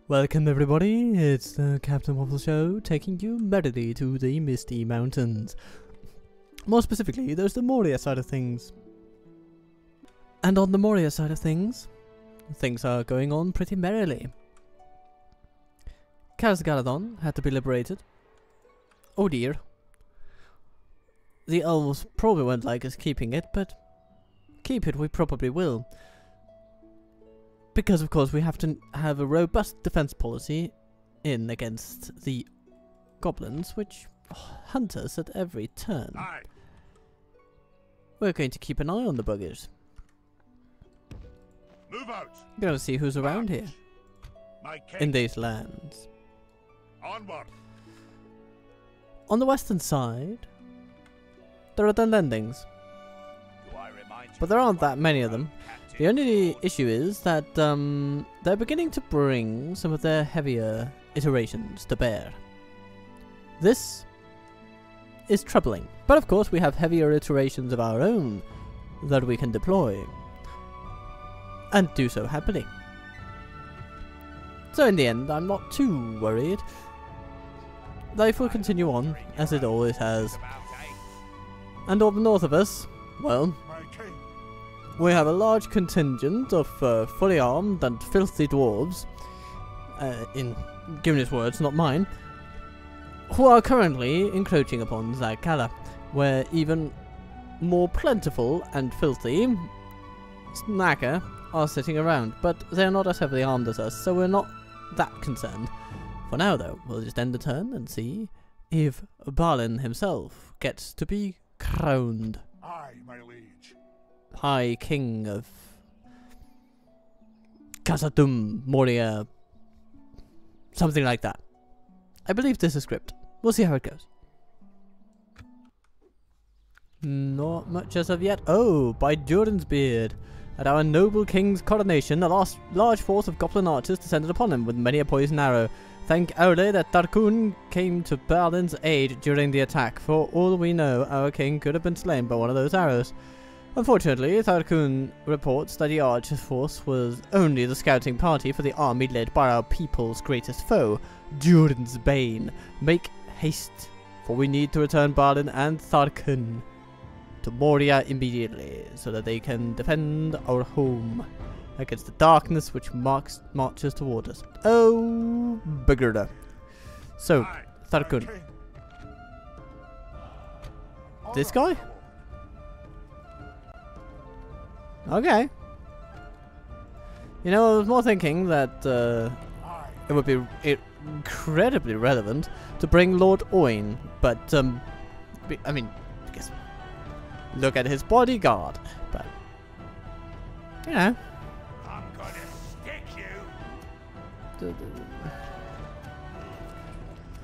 Welcome everybody, it's the Captain Waffle Show, taking you merrily to the Misty Mountains. More specifically, there's the Moria side of things. And on the Moria side of things are going on pretty merrily. Kazad-Dûm had to be liberated. Oh dear. The elves probably won't like us keeping it, but keep it we probably will. Because of course we have to have a robust defense policy in against the goblins, which hunt us at every turn. Aye. We're going to keep an eye on the buggers. Move out. Gonna see who's around here My cake. in these lands. Onward. On the western side, there are the landings, Do I remind you but there aren't that many of them. The only issue is that they're beginning to bring some of their heavier iterations to bear. This is troubling, but of course we have heavier iterations of our own that we can deploy, and do so happily. So in the end, I'm not too worried. Life will continue on, as it always has. And up north of us, well, My cake. we have a large contingent of fully armed and filthy dwarves, in Gimli's words, not mine, who are currently encroaching upon Ziegler, where even more plentiful and filthy snacker are sitting around, but they're not as heavily armed as us, so we're not that concerned. For now though, we'll just end the turn and see if Balin himself gets to be crowned Aye, my liege. High King of Kazad-Dûm, Moria, something like that. I believe this is script. We'll see how it goes. Not much as of yet. Oh, by Jordan's beard. At our noble king's coronation, a large force of goblin archers descended upon him with many a poisoned arrow. Thank Aule that Tarkun came to Balin's aid during the attack. For all we know, our king could have been slain by one of those arrows. Unfortunately, Tarkun reports that the archer's force was only the scouting party for the army led by our people's greatest foe, Jordan's Bane. Make haste, for we need to return Balin and Tarkun to Moria immediately, so that they can defend our home against the darkness which marches toward us. Oh, bugger. So, Aye, Tarkun. my king. This guy? Okay. You know, I was more thinking that Aye. it would be incredibly relevant to bring Lord Oin, but I mean, I guess look at his bodyguard, but you know. I'm gonna stick you.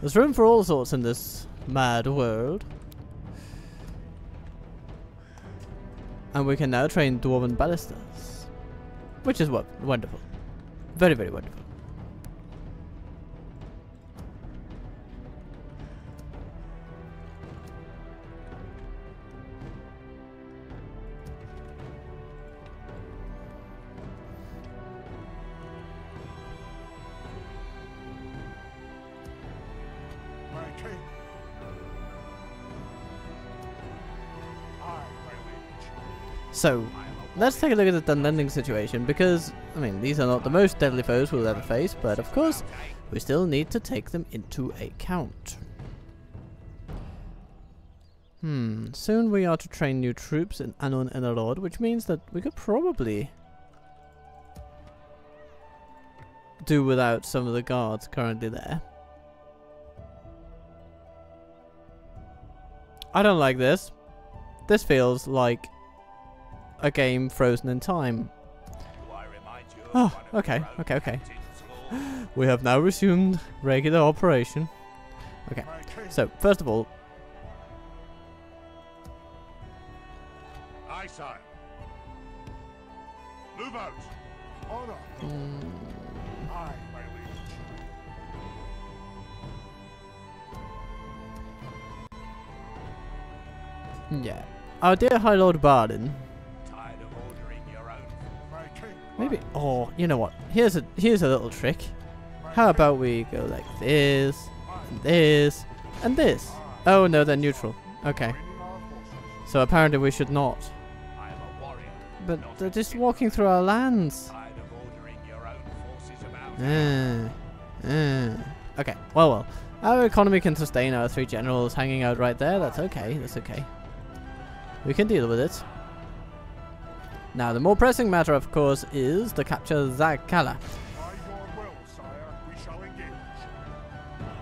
There's room for all sorts in this mad world. And we can now train dwarven ballistas, which is wonderful. Very, very wonderful. My king. Aye, my liege. So, let's take a look at the landing situation, because, I mean, these are not the most deadly foes we'll ever face, but of course, we still need to take them into account. Soon we are to train new troops in Anon and Arod, which means that we could probably do without some of the guards currently there. I don't like this. This feels like a game frozen in time. Do I remind you of Oh, one of okay, your own okay. captain's laws? We have now resumed regular operation. Okay, My king. so first of all, Aye, sire. Move out. Honor. Aye, my liege. yeah, our dear High Lord Balin. Tired of ordering your own. My king. Maybe. Oh, you know what? Here's a little trick. My How about we go like this, and this, and this? Oh no, they're neutral. Okay. So apparently we should not. I am a warrior. But they're just walking through our lands. Tired of ordering your own forces about. Okay, well. Our economy can sustain our 3 generals hanging out right there. That's okay, that's okay. We can deal with it. Now, the more pressing matter, of course, is the capture of Ziegler. By your will, sire, we shall engage.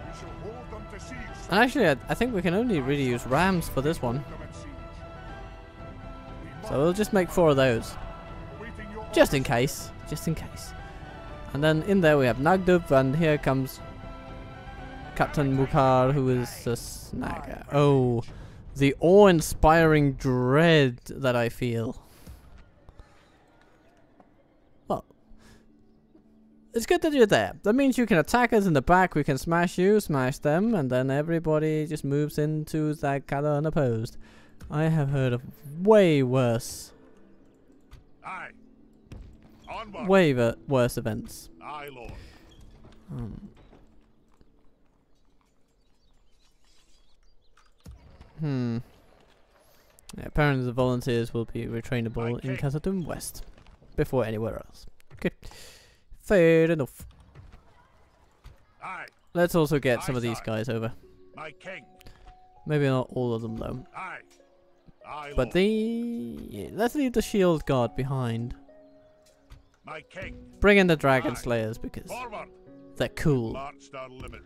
We shall hold them to siege. And actually, I think we can only really use rams for this one. So we'll just make 4 of those. Just in case. Just in case. And then in there we have Nagdub, and here comes Captain Mukar, who is a snagger. Oh, the awe-inspiring dread that I feel. Well, it's good that you're there. That means you can attack us in the back, we can smash you, smash them, and then everybody just moves into Ziegler unopposed. I have heard of way worse. Aye. Onward. Way worse events. Aye, Lord. Yeah, apparently the volunteers will be retrainable in Kazad-Dûm West before anywhere else. Good. Fair enough. Aye. Let's also get some of these guys over. My king. Maybe not all of them though. Aye. Aye, But let's leave the shield guard behind. my king. Bring in the dragon slayers because Forward. they're cool. Marched our limit.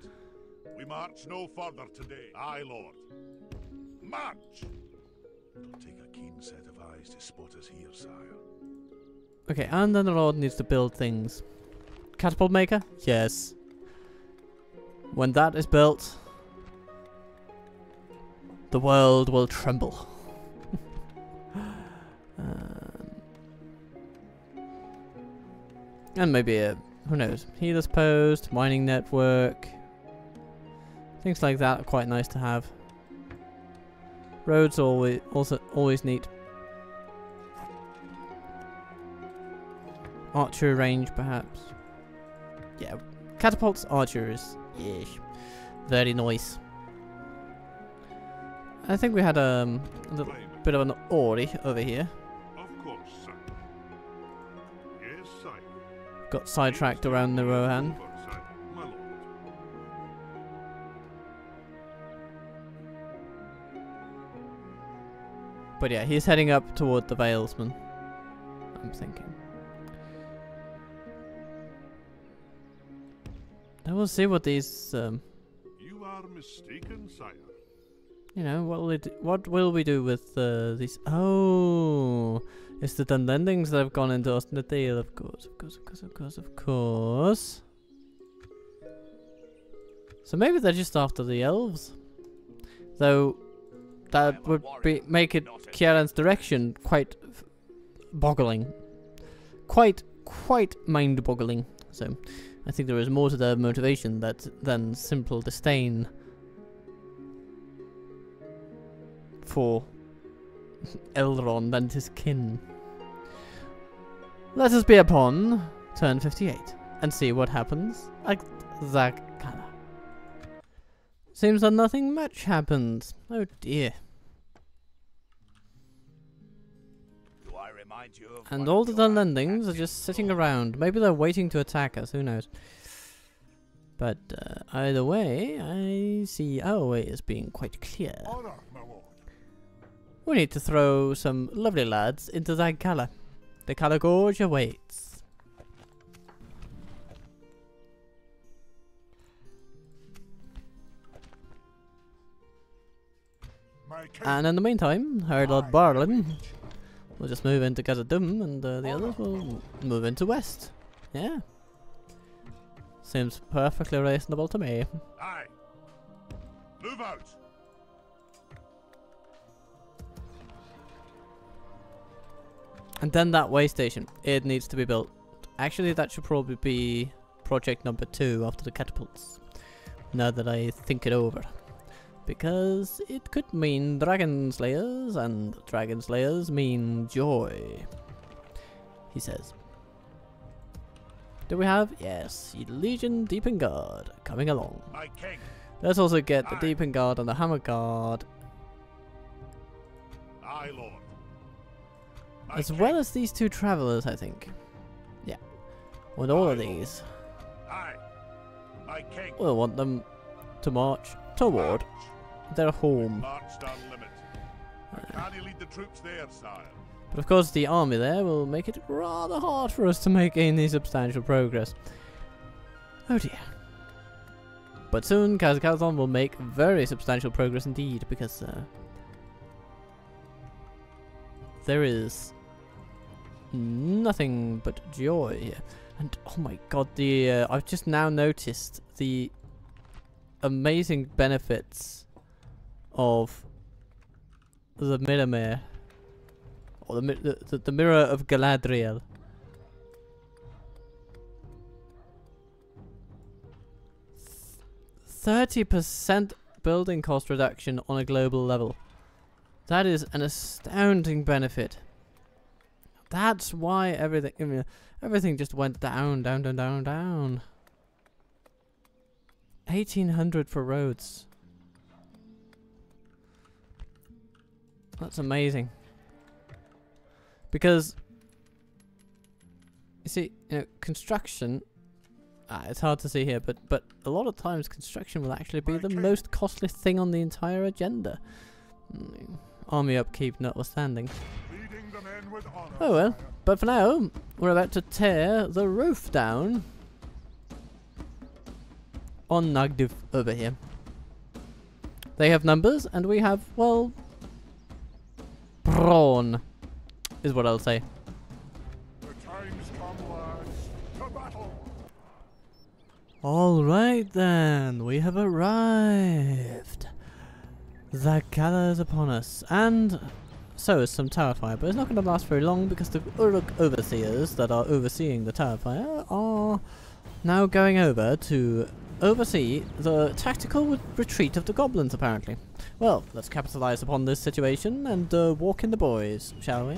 We march no further today. Aye, Lord. March. It'll take a keen set of eyes to spot us here, sire. Okay, and then the Lord needs to build things. Catapult maker? Yes. When that is built, the world will tremble. And maybe a, who knows, healer's post, mining network. Things like that are quite nice to have. Roads always neat. Archery range, perhaps. Yeah, catapults, archers. Yes, very nice. I think we had a little bit of an Ori over here. Of course, sir. Yes, sire. Got sidetracked around the Rohan. My lord. But yeah, he's heading up toward the Valesman, I'm thinking. Now we'll see what these, You are mistaken, sire. you know, what will we do with these? Oh, it's the Dunlendings that have gone into Osnadale, of course. So maybe they're just after the elves, though. That would make it Kieran's direction quite boggling, quite mind-boggling. So I think there is more to their motivation than simple disdain for Elrond and his kin. Let us be upon turn 58 and see what happens at Ziegler. Seems that nothing much happens. Oh dear. Do I remind you of And one all of the your Dunlendings are just sitting around. Maybe they're waiting to attack us, who knows. But either way, I see our way as being quite clear. honor, my lord? We need to throw some lovely lads into Ziegler. The Colour Gorge awaits. And in the meantime, our Lord Balin will just move into Kazad-Dûm, and the others will move into West. Yeah. Seems perfectly reasonable to me. Aye. Move out. And then that way station, it needs to be built. Actually, that should probably be project number 2 after the catapults. Now that I think it over. Because it could mean dragon slayers, and dragon slayers mean joy, he says. Do we have? Yes, Legion Deepen Guard coming along. My king. Let's also get the Deepen Guard and the Hammer Guard. Aye, Lord. My As king. well as these two travelers, I think. Yeah. Want all of these. Aye. My king. We'll want them to march toward March. their home. Marched our limit. Can you lead the troops there, sire? But of course the army there will make it rather hard for us to make any substantial progress. Oh dear. But soon Kazad-Dûm will make very substantial progress indeed, because there is nothing but joy here. And oh my god, the I've just now noticed the amazing benefits of the Mirror, or the Mirror of Galadriel. 30% building cost reduction on a global level. That is an astounding benefit. That's why everything just went down, down, down, down, down. 1800 for roads. That's amazing. Because you see, construction. It's hard to see here, but a lot of times construction will actually be the most costly thing on the entire agenda. Army upkeep notwithstanding. Oh well, but for now, we're about to tear the roof down on Nagduf over here. They have numbers, and we have, well, brawn, is what I'll say. Alright then, we have arrived. The Gala is upon us, and so is some tower fire, but it's not going to last very long because the Uruk overseers that are overseeing the tower fire are now going over to oversee the tactical retreat of the goblins, apparently. Well, let's capitalize upon this situation and walk in the boys, shall we?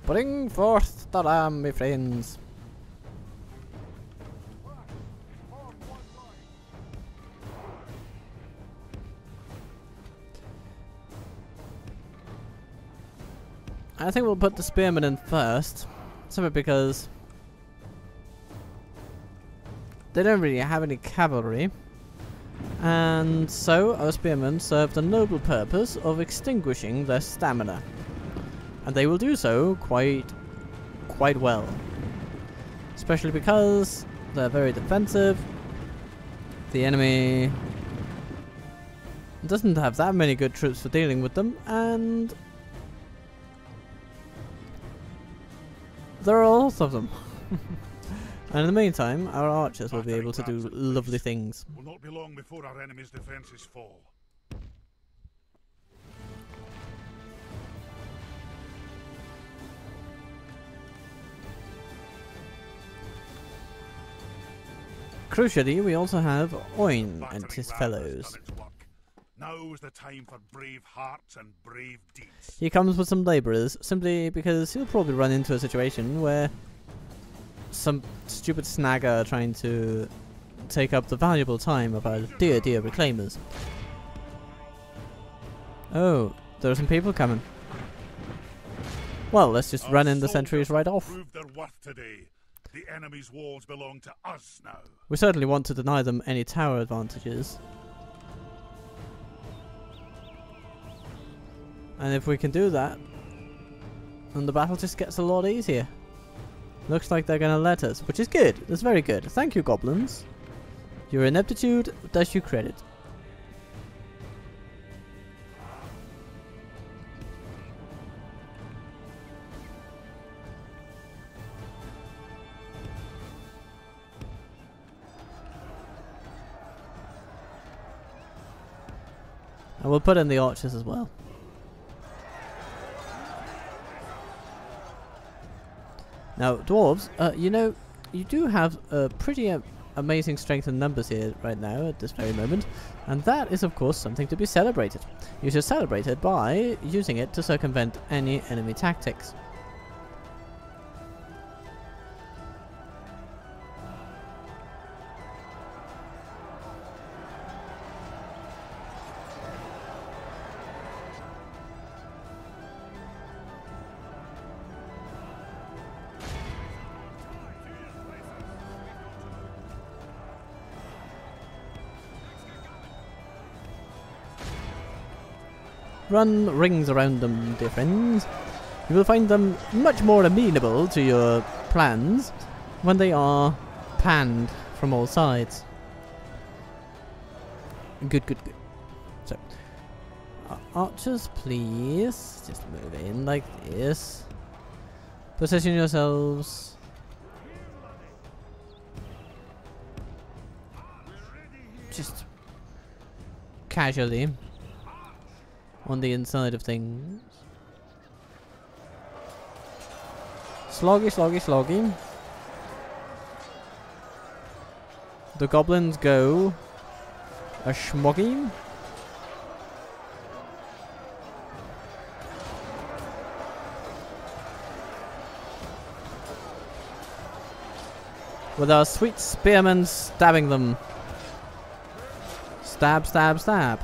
Bring forth the ram, my friends. I think we'll put the spearmen in first, simply because they don't really have any cavalry, and so our spearmen serve the noble purpose of extinguishing their stamina. And they will do so quite well. Especially because they're very defensive. The enemy doesn't have that many good troops for dealing with them, and there are lots of them. And in the meantime, our archers will be able to do lovely things. Will not be long before our enemy's defenses fall. Crucially, we also have Oin and his fellows. Now is the time for brave hearts and brave deeds. He comes with some labourers, simply because he'll probably run into a situation where some stupid snagger trying to take up the valuable time of our dear reclaimers. Oh, there are some people coming. Well, let's just run in the sentries right off. Their worth today. The enemy's walls belong to us now. We certainly want to deny them any tower advantages. And if we can do that, then the battle just gets a lot easier. Looks like they're going to let us, which is good. That's very good. Thank you, goblins. Your ineptitude does you credit. And we'll put in the archers as well. Now, dwarves, you know, you do have a pretty amazing strength in numbers here right now at this very moment, and that is, of course, something to be celebrated. You should celebrate it by using it to circumvent any enemy tactics. run rings around them, dear friends. You will find them much more amenable to your plans when they are panned from all sides. Good, good, good. So, archers, please. Just move in like this. Position yourselves. Just casually on the inside of things. Sloggy, sloggy, sloggy. The goblins go a schmoggy. With our sweet spearmen stabbing them. Stab, stab, stab.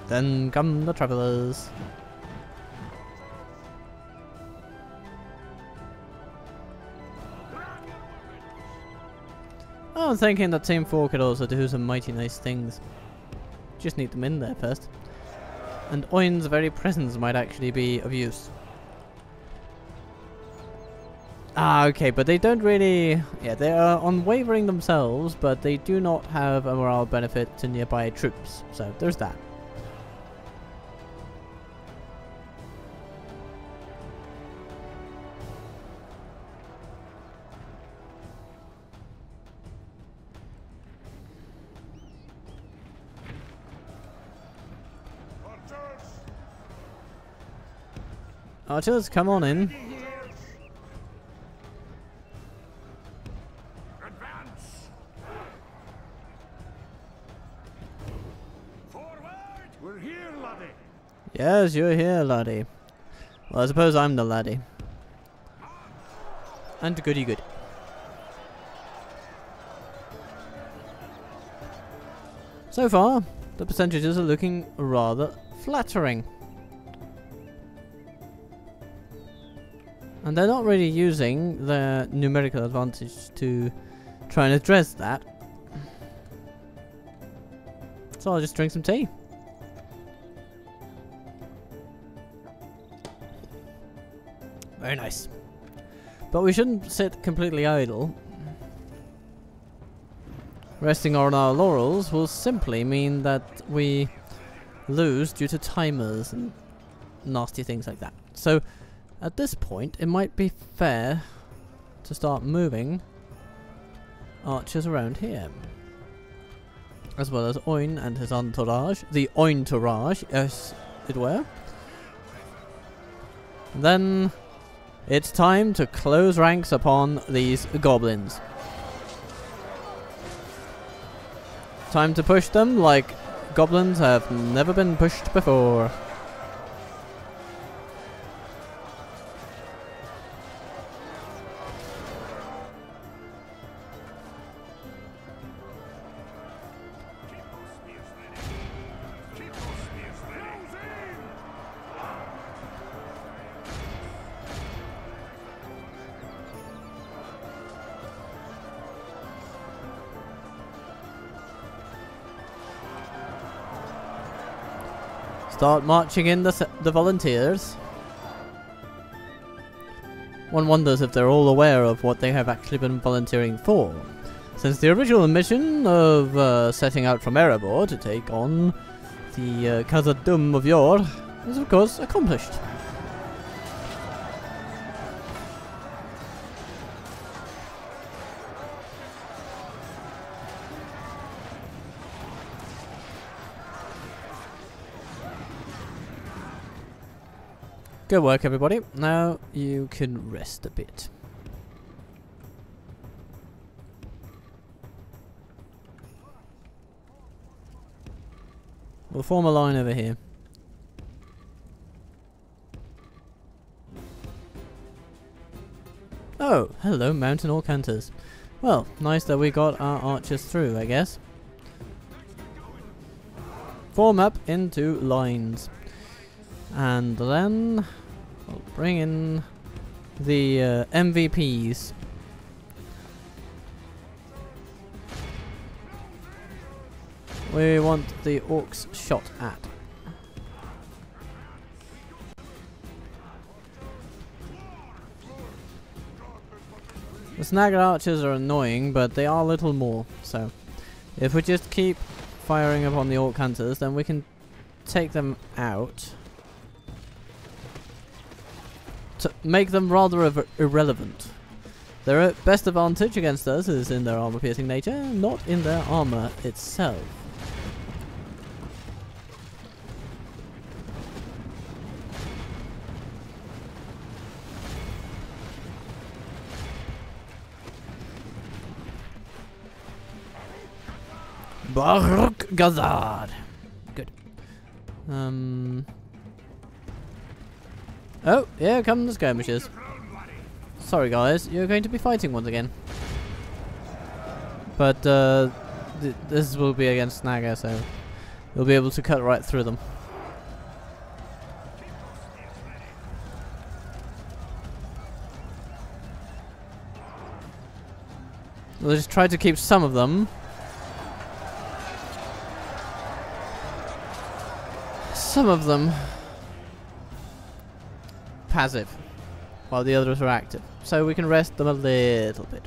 Then come the travelers. I'm thinking that Team 4 could also do some mighty nice things. Just need them in there first. And Oin's very presence might actually be of use. Ah, okay, but they don't really... Yeah, they are unwavering themselves, but they do not have a morale benefit to nearby troops. So, there's that. Archers, come on in. Advance. Forward. We're here, laddie. Yes, you're here, laddie. Well, I suppose I'm the laddie. And goody good. So far, the percentages are looking rather flattering. And they're not really using their numerical advantage to try and address that. So I'll just drink some tea. Very nice. But we shouldn't sit completely idle. Resting on our laurels will simply mean that we lose due to timers and nasty things like that. So at this point, it might be fair to start moving archers around here. As well as Oin and his entourage. The Ointourage, as it were. Then it's time to close ranks upon these goblins. Time to push them like goblins have never been pushed before. Start marching in the volunteers. One wonders if they're all aware of what they have actually been volunteering for, since the original mission of setting out from Erebor to take on the Kazad-Dûm of yore is of course accomplished. Good work, everybody. Now you can rest a bit. We'll form a line over here. Oh, hello, mountain Orcanters. Well, nice that we got our archers through, I guess. Form up into lines. And then we'll bring in the MVPs. we want the orcs shot at. The snagger archers are annoying, but they are little more, so if we just keep firing upon the orc hunters, then we can take them out. To make them rather irrelevant. Their best advantage against us is in their armor-piercing nature, not in their armor itself. Baruch Kazad. Good. Oh, here come the skirmishers. Sorry guys, you're going to be fighting once again. But this will be against Snagger, so you'll be able to cut right through them. We'll just try to keep some of them. Some of them passive, while the others are active. So we can rest them a little bit.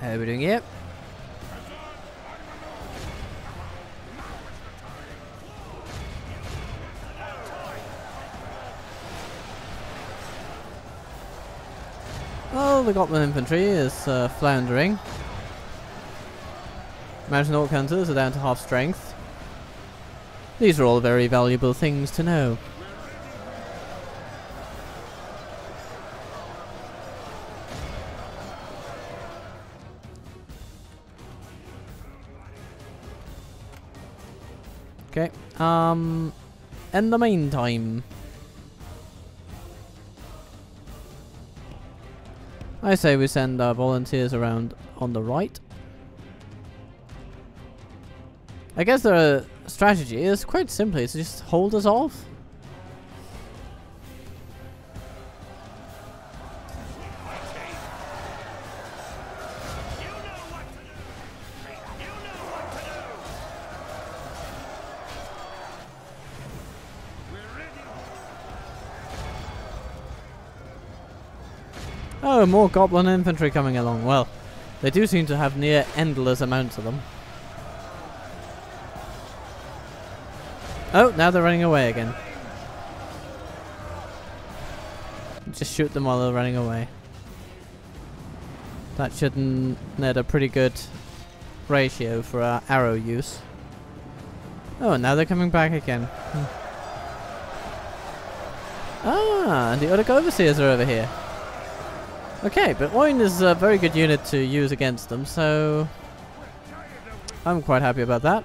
How are we doing here? Well, the Goblin infantry is floundering. Mountain Orc hunters are down to half strength. These are all very valuable things to know. Okay, in the meantime, I say we send our volunteers around on the right. I guess the strategy is quite simply to just hold us off. Oh, more Goblin infantry coming along. Well, they do seem to have near endless amounts of them. Oh, now they're running away again. Just shoot them while they're running away. That should net a pretty good ratio for our arrow use. Oh, and now they're coming back again. Ah, and the other overseers are over here. Okay, but Oin is a very good unit to use against them, so I'm quite happy about that.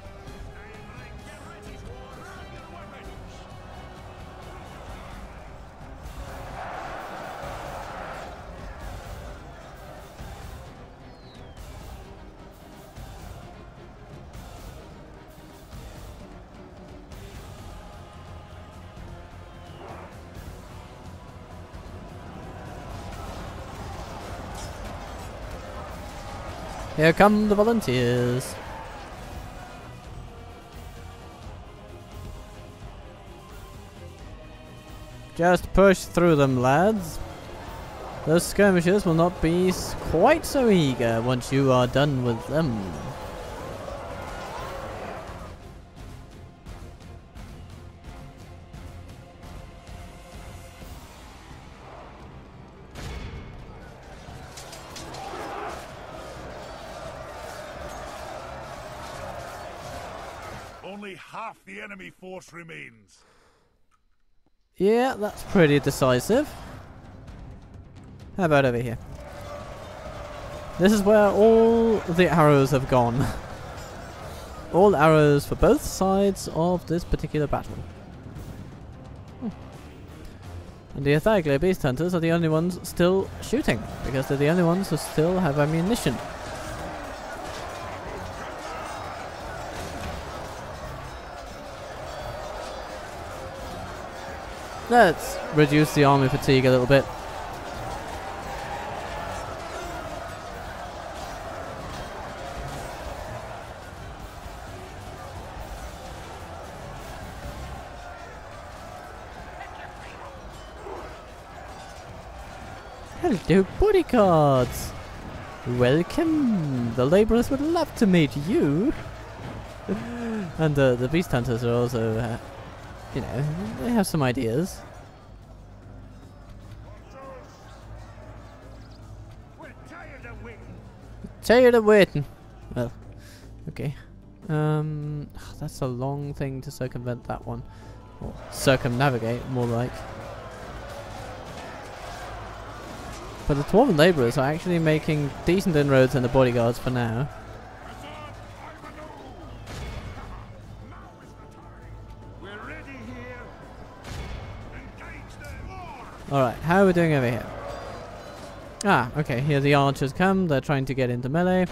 Here come the volunteers. Just push through them, lads. Those skirmishers will not be quite so eager once you are done with them. Only half the enemy force remains. Yeah, that's pretty decisive. How about over here? This is where all the arrows have gone. All arrows for both sides of this particular battle. And the Ziegler beast hunters are the only ones still shooting, because they're the only ones who still have ammunition. Let's reduce the army fatigue a little bit. Hello, bodyguards! Welcome! The laborers would love to meet you! And the beast hunters are also, you know, they have some ideas. We're tired of waiting. Tired of waiting. Well, okay. That's a long thing to circumvent that one. Or circumnavigate, more like. But the dwarven labourers are actually making decent inroads in the bodyguards for now. Alright, how are we doing over here? Ah, okay, here the archers come. They're trying to get into melee.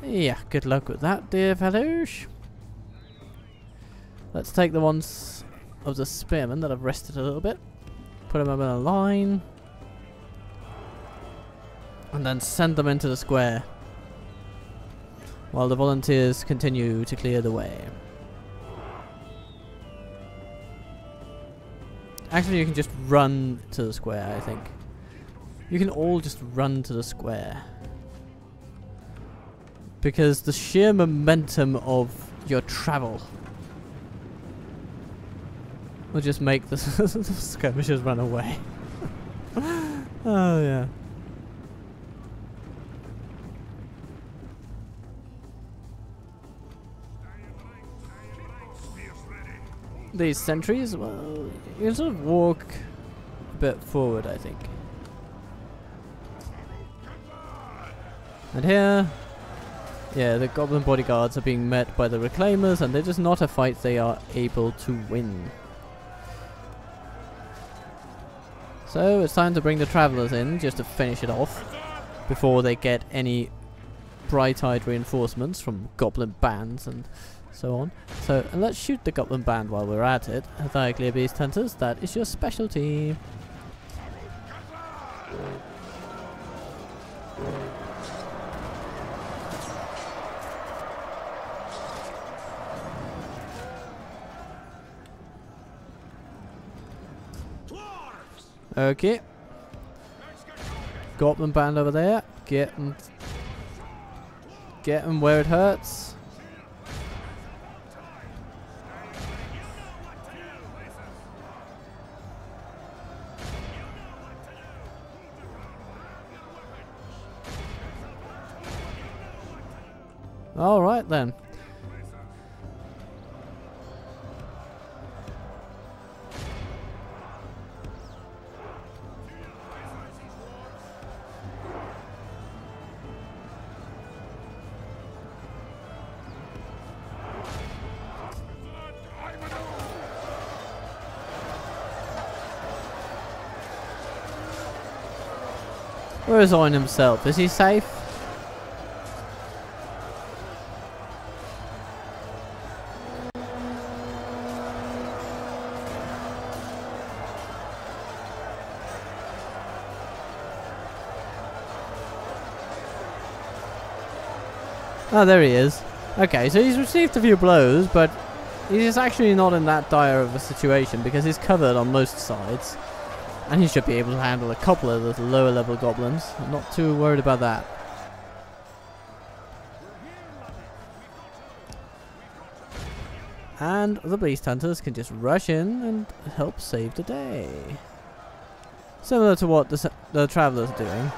Yeah, good luck with that, dear fellows. Let's take the ones of the spearmen that have rested a little bit. Put them in a line. And then send them into the square. While the volunteers continue to clear the way. Actually, you can just run to the square, I think. You can all just run to the square. Because the sheer momentum of your travel will just make the skirmishers run away. Oh, yeah. These sentries, well, you can sort of walk a bit forward, I think. And here, yeah, the goblin bodyguards are being met by the reclaimers, and it is not a fight they are able to win. So it's time to bring the travelers in, just to finish it off, before they get any bright-eyed reinforcements from goblin bands and so on. So let's shoot the goblin band while we're at it. Thy clear beast hunters, that is your specialty. Okay. Goblin band over there. Get them where it hurts. All right then. Where is Owen himself? Is he safe? Oh, there he is. Okay, so he's received a few blows, but he's actually not in that dire of a situation because he's covered on most sides. And he should be able to handle a couple of the lower level goblins. I'm not too worried about that. And the beast hunters can just rush in and help save the day. Similar to what the travelers are doing.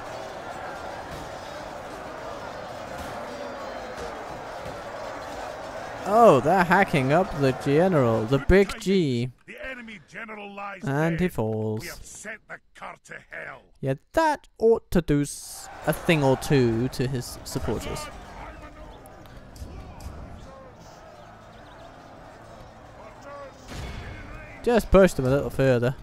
Oh, they're hacking up the general, the big G. The enemy general lies And he dead. falls. We have sent the car to hell. Yeah, that ought to do a thing or two to his supporters. Just push them a little further.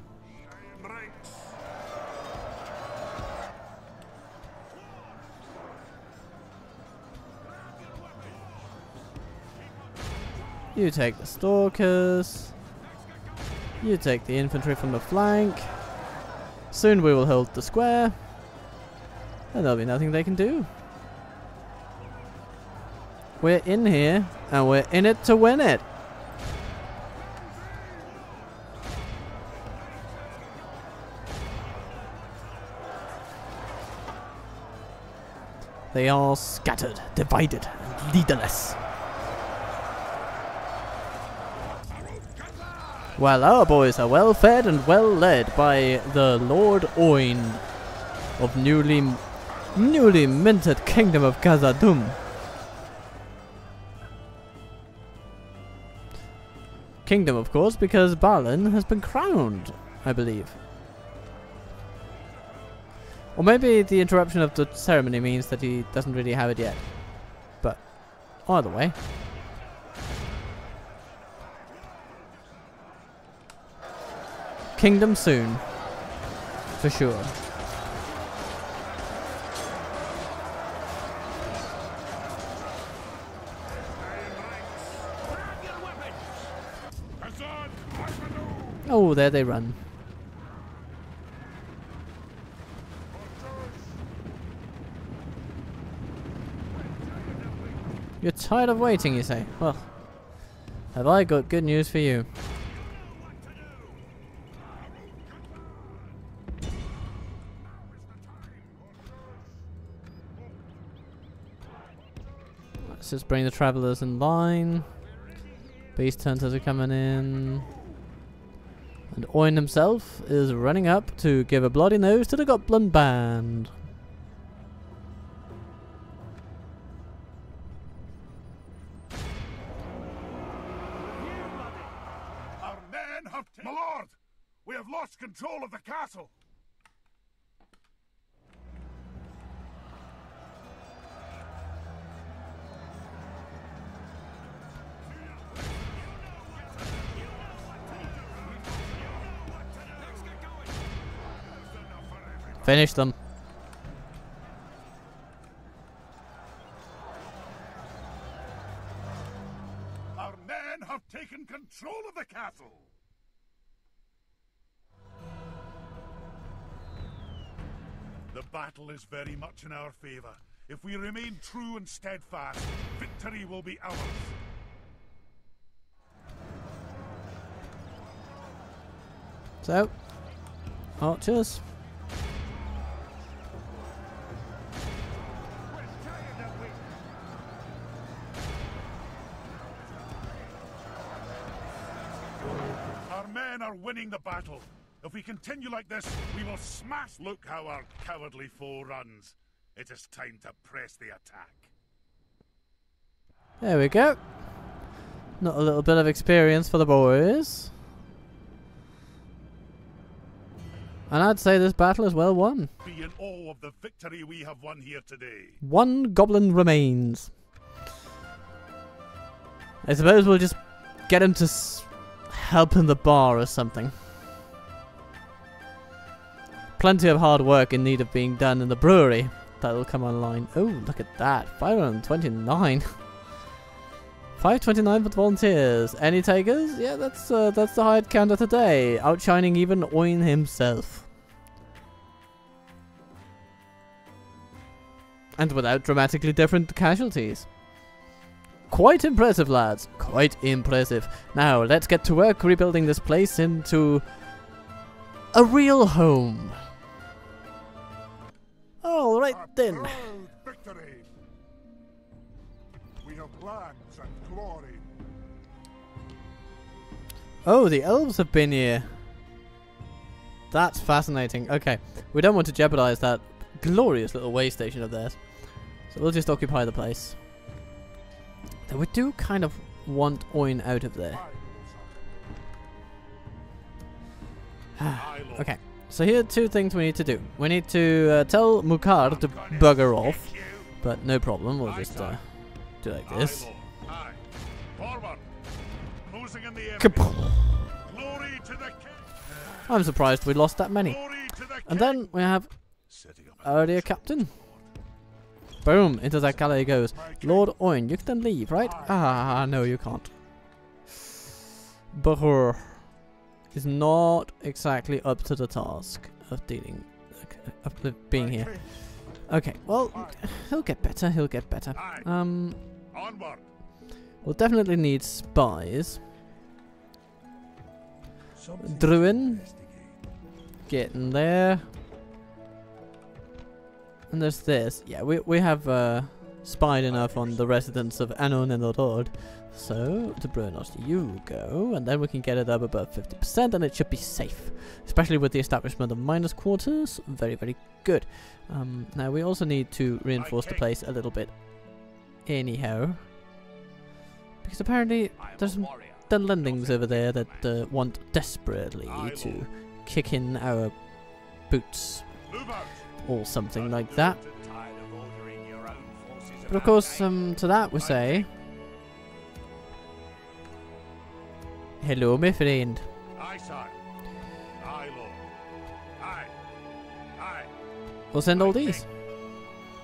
You take the stalkers. You take the infantry from the flank. Soon we will hold the square. And there'll be nothing they can do. We're in here, and we're in it to win it. They are scattered, divided, and leaderless. Well, our boys are well fed and well led by the Lord Oin of newly minted Kingdom of Kazad-Dûm. Kingdom, of course, because Balin has been crowned, I believe. Or maybe the interruption of the ceremony means that he doesn't really have it yet. But either way. Kingdom soon. For sure. Oh, there they run. You're tired of waiting, you say? Well, have I got good news for you. Let's just bring the travelers in line. Beast hunters are coming in. And Oin himself is running up to give a bloody nose to the Goblin band. Our men have my lord! We have lost control of the castle! Finish them. Our men have taken control of the castle! The battle is very much in our favor. If we remain true and steadfast, victory will be ours. So, archers. Our men are winning the battle. If we continue like this, we will smash. Look how our cowardly foe runs. It is time to press the attack. There we go. Not a little bit of experience for the boys. And I'd say this battle is well won. Be in awe of the victory we have won here today. One goblin remains. I suppose we'll just get him to help in the bar or something. Plenty of hard work in need of being done in the brewery. That'll come online. Oh, look at that. 529. 529 for the volunteers. Any takers? Yeah, that's the highest counter today. Outshining even Oin himself. And without dramatically different casualties. Quite impressive, lads. Quite impressive. Now, let's get to work rebuilding this place into a real home. All right then. Victory. We have lands and glory. Oh, the elves have been here. That's fascinating. Okay, we don't want to jeopardize that glorious little way station of theirs. So we'll just occupy the place. Though we do kind of want Oin out of there. Okay, so here are two things we need to do. We need to tell Mukar to bugger off, but no problem, we'll just do like this. I'm surprised we lost that many. And then we have earlier captain. Boom, into that galley goes. Lord Oin, you can leave, right? Ah, no you can't. Bahur is not exactly up to the task of of being here. Okay, well, he'll get better, he'll get better. We'll definitely need spies. Druin, getting there. And there's this. Yeah, we have spied enough on the residents of Anon and Lord. So, to Brunos, you go, and then we can get it up above 50%, and it should be safe. Especially with the establishment of miners' quarters. Very, very good. Now, we also need to reinforce the place a little bit. Anyhow. Because apparently, there's some lendings over there that want desperately to kick in our boots. Or something like that. But of course, to that we say... Hello, my friend. Aye, sire. Aye, lord. Aye. Aye. We'll send all these.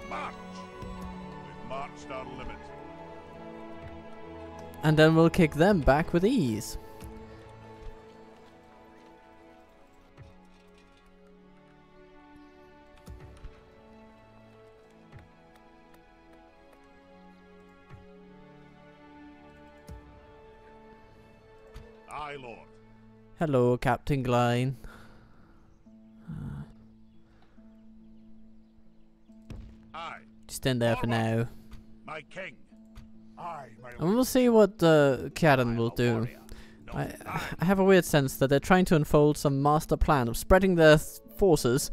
March. We've marched our limit. And then we'll kick them back with ease. Aye, lord. Hello, Captain Glein. Aye. Stand there for now. My king. Aye, my And we'll see what Karen will do. I have a weird sense that they're trying to unfold some master plan of spreading their forces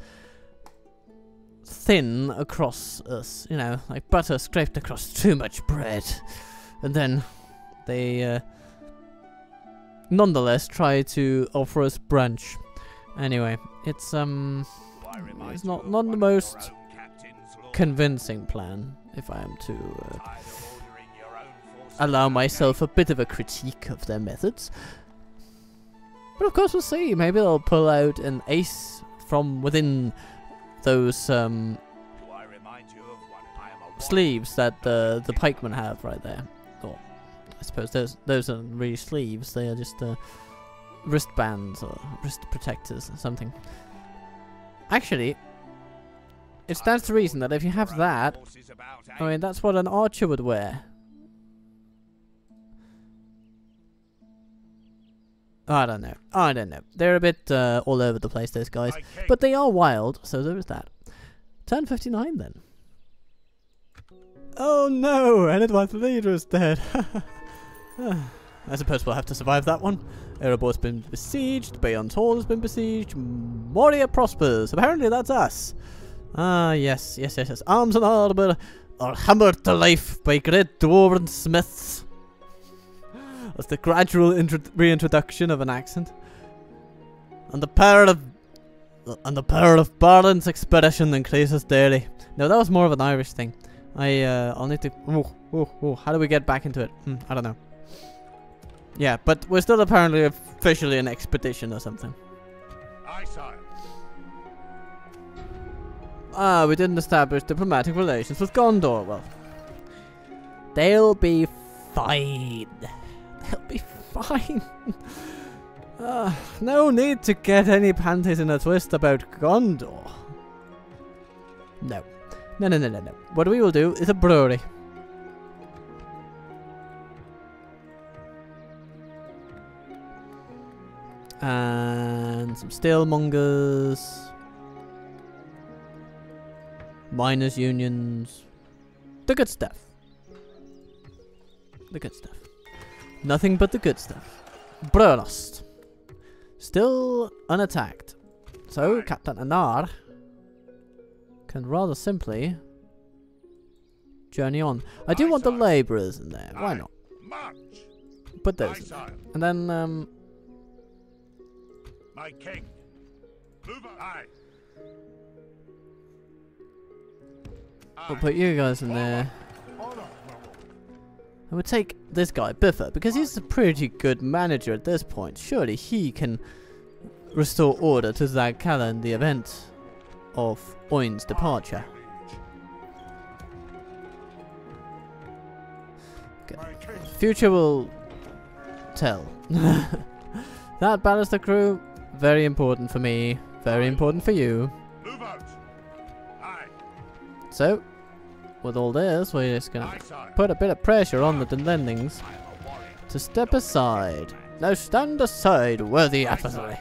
thin across us. You know, like butter scraped across too much bread. And then they nonetheless try to offer us brunch. Anyway, it's not the most convincing plan, if I am to allow myself a bit of a critique of their methods. But of course we'll see. Maybe they'll pull out an ace from within those sleeves that the pikemen have right there. Or I suppose those aren't really sleeves. They are just wristbands or wrist protectors or something. Actually, it stands to reason that if you have that, I mean that's what an archer would wear. I don't know. They're a bit all over the place, those guys. But they are wild, so there is that. Turn 59 then. Oh no! Edward's leader is dead. I suppose we'll have to survive that one. Erebor's been besieged, Bayon's Hall has been besieged, Moria prospers. Apparently that's us. Ah, yes. Arms and armour are hammered to life by great dwarven smiths. That's the gradual reintroduction of an accent. And the power of Balin's expression increases daily. No, that was more of an Irish thing. I'll need to. How do we get back into it? I don't know. Yeah, but we're still apparently officially an expedition or something. Aye, sire. Ah, we didn't establish diplomatic relations with Gondor. Well, they'll be fine. They'll be fine. No need to get any panties in a twist about Gondor. No. What we will do is a brewery. And some steelmongers. Miners' unions. The good stuff. The good stuff. Nothing but the good stuff. Brunost. Still unattacked. So, Captain Anar can rather simply journey on. I do want the labourers in there. Why not? Put those in there. And then, my king. we'll put you guys in there. I would take this guy, Biffa, because he's a pretty good manager at this point. Surely he can restore order to Ziegler in the event of Oin's departure. Okay. Future will tell. That ballast crew, very important for me, very important for you. So, with all this, we're just gonna put a bit of pressure on the Denlendings to step aside. Now stand aside, worthy adversary.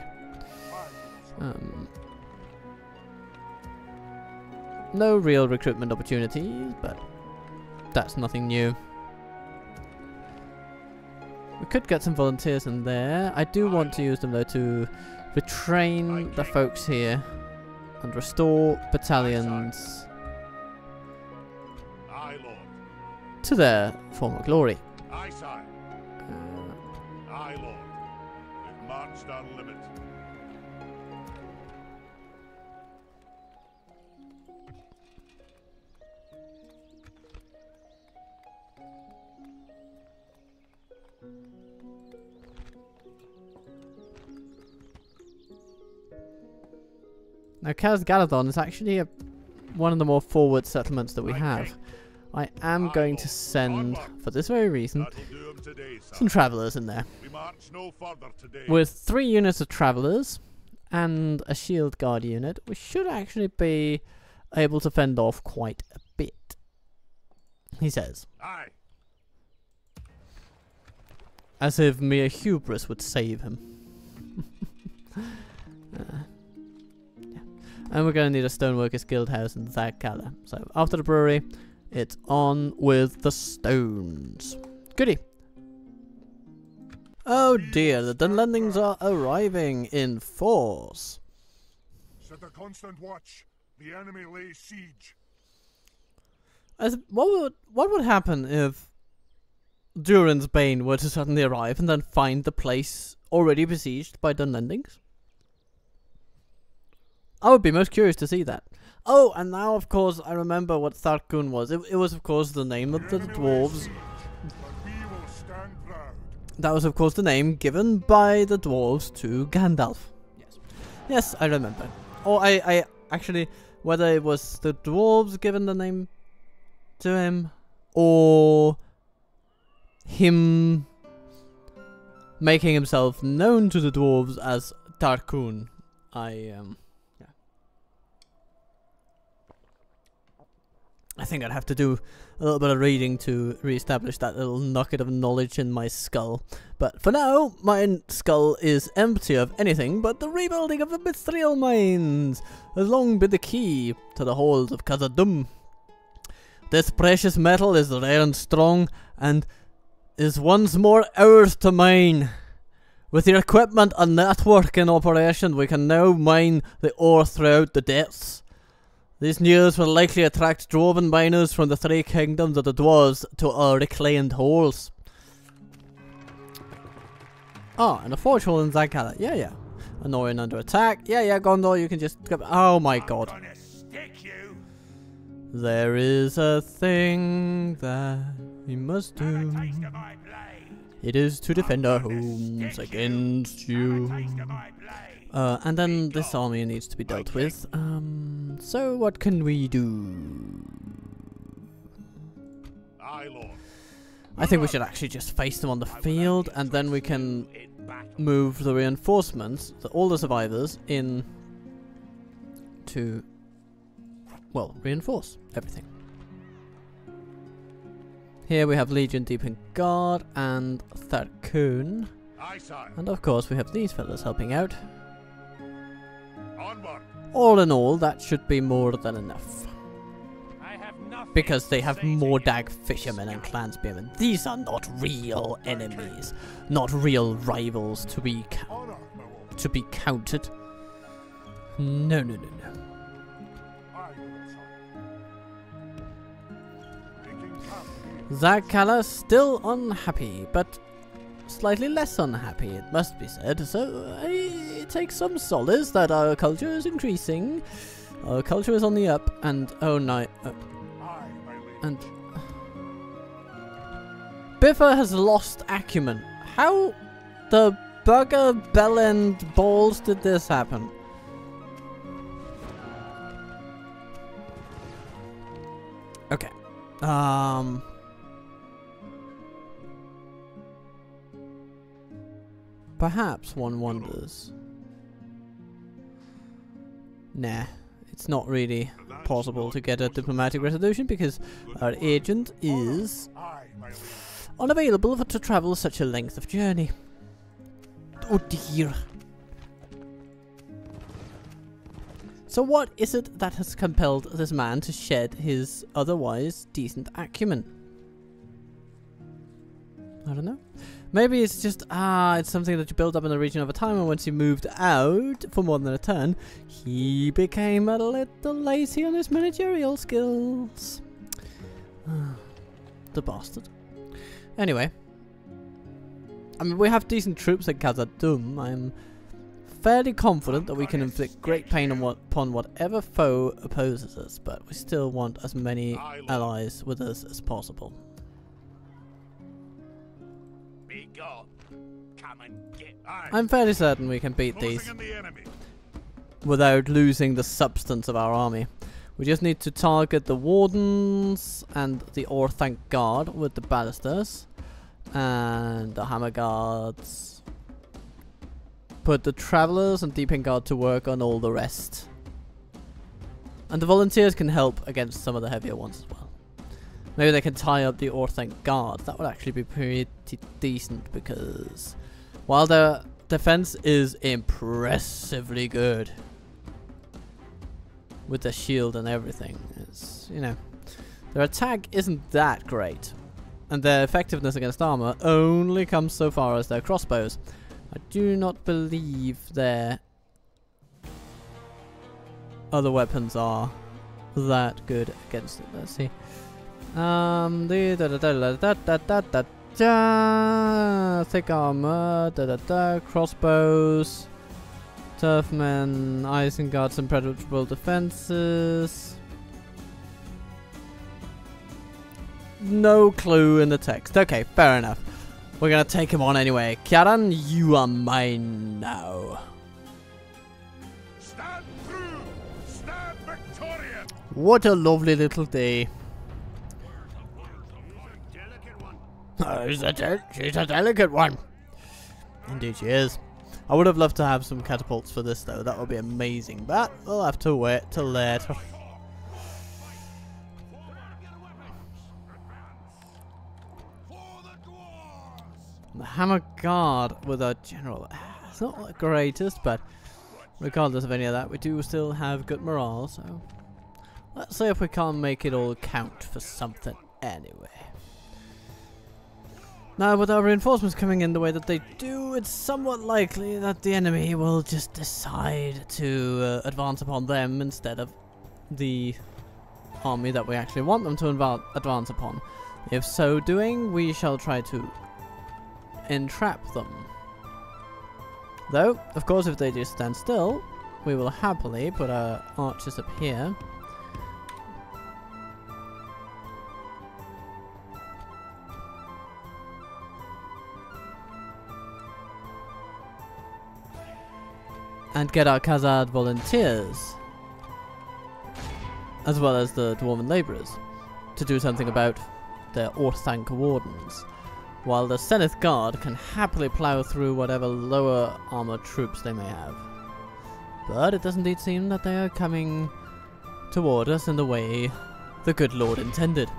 No real recruitment opportunities, but that's nothing new. We could get some volunteers in there. I do want to use them though to retrain the folks here and restore battalions to their former glory. Aye, sire. Aye, Lord. We've marched our limit. Now Kazad-Dûm is actually one of the more forward settlements that we have. I am going to send, for this very reason, some travellers in there. With 3 units of travellers and a shield guard unit, we should actually be able to fend off quite a bit. He says. Aye. As if mere hubris would save him. And we're going to need a Stoneworkers Guild house in Ziegler. So after the brewery, it's on with the stones. Goody. Oh dear, the Dunlendings are arriving in force. Set a constant watch. The enemy lays siege. What would happen if Durin's Bane were to suddenly arrive and then find the place already besieged by Dunlendings? I would be most curious to see that. Oh, and now of course I remember what Tharkun was. It was of course the name of the dwarves. That was of course the name given by the dwarves to Gandalf. Yes. Yes, I remember. Or I actually, whether it was the dwarves given the name to him, or him making himself known to the dwarves as Tarkun. I think I'd have to do a little bit of reading to re-establish that little nugget of knowledge in my skull. But for now, my skull is empty of anything but the rebuilding of the mithril mines has long been the key to the holds of Kazad-Dûm. This precious metal is rare and strong, and is once more ours to mine. With your equipment and network in operation, we can now mine the ore throughout the depths. This news will likely attract dwarven miners from the 3 kingdoms of the dwarves to our reclaimed holes. Ah, and a forge hole in Ziegler. Yeah. Annoying under attack. Yeah, Gondor, you can just... Oh my god. There is a thing that we must do. It is to defend our homes against you. And then this army needs to be dealt with. So what can we do? I think we should actually just face them on the field, and then we can move the reinforcements, all the survivors, in to, well, reinforce everything. Here we have Legion Deepened Guard and Tharkun. And of course we have these fellas helping out. All in all, that should be more than enough. Because they have Mordag fishermen and clan spearmen. These are not real enemies, not real rivals to be counted. No. Ziegler still unhappy, but slightly less unhappy, it must be said. So I take some solace that our culture is increasing. Our culture is on the up, and oh no, and Biffa has lost acumen. How the bugger Balin balls did this happen? Okay. Perhaps one wonders. Nah, it's not really possible to get a diplomatic resolution because our agent is unavailable to travel such a length of journey. Oh dear. So what is it that has compelled this man to shed his otherwise decent acumen? I don't know. Maybe it's just, it's something that you build up in the region over time, and once he moved out for more than a turn, he became a little lazy on his managerial skills. The bastard. Anyway. I mean, we have decent troops at Kazad-Dûm. I'm fairly confident that we can inflict great pain upon whatever foe opposes us, but we still want as many allies with us as possible. I'm fairly certain we can beat these without losing the substance of our army. We just need to target the wardens and the Orthanc guard with the ballistas and the hammer guards. Put the travelers and deeping guard to work on all the rest. And the volunteers can help against some of the heavier ones as well. Maybe they can tie up the Orthanc guard. That would actually be pretty decent, because while their defense is impressively good with the shield and everything, it's, you know, their attack isn't that great, and their effectiveness against armor only comes so far as their crossbows. I do not believe their other weapons are that good against it. Let's see. Thick armor, crossbows, turfmen, Isenguards, and impenetrable defenses. No clue in the text. Okay, fair enough. We're gonna take him on anyway. Kjaran, you are mine now. Stand true! Stand victorious! What a lovely little day. She's a delicate one. Indeed she is. I would have loved to have some catapults for this though. That would be amazing. But we'll have to wait till later. The hammer guard with our general. It's not the greatest, but regardless of any of that, we do still have good morale. So let's see if we can't make it all count for something anyway. Now, with our reinforcements coming in the way that they do, it's somewhat likely that the enemy will just decide to advance upon them instead of the army that we actually want them to advance upon. If so doing, we shall try to entrap them. Though, of course, if they just stand still, we will happily put our archers up here. And get our Kazad volunteers, as well as the dwarven labourers, to do something about their Orthanc wardens, while the Zenith guard can happily plough through whatever lower armoured troops they may have. But it does indeed seem that they are coming toward us in the way the good Lord intended.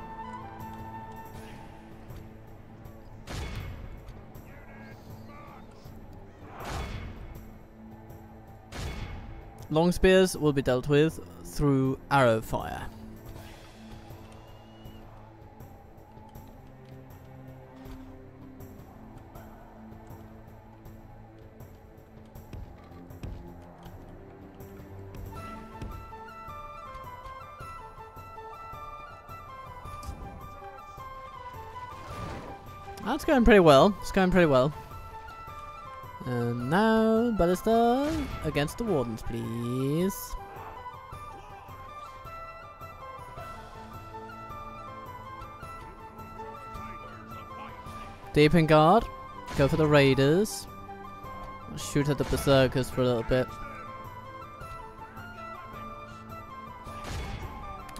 Long spears will be dealt with through arrow fire. That's going pretty well. It's going pretty well. And now, ballista against the wardens, please. Deep in guard. Go for the raiders. I'll shoot at the berserkers for a little bit.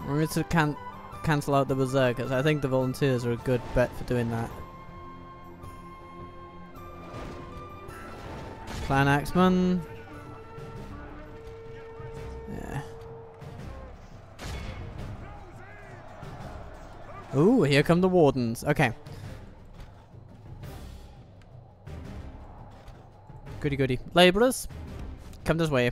We need to cancel out the berserkers. I think the volunteers are a good bet for doing that. Clan Axeman. Yeah. Ooh, here come the wardens. Okay. Goody goody. Labourers, come this way.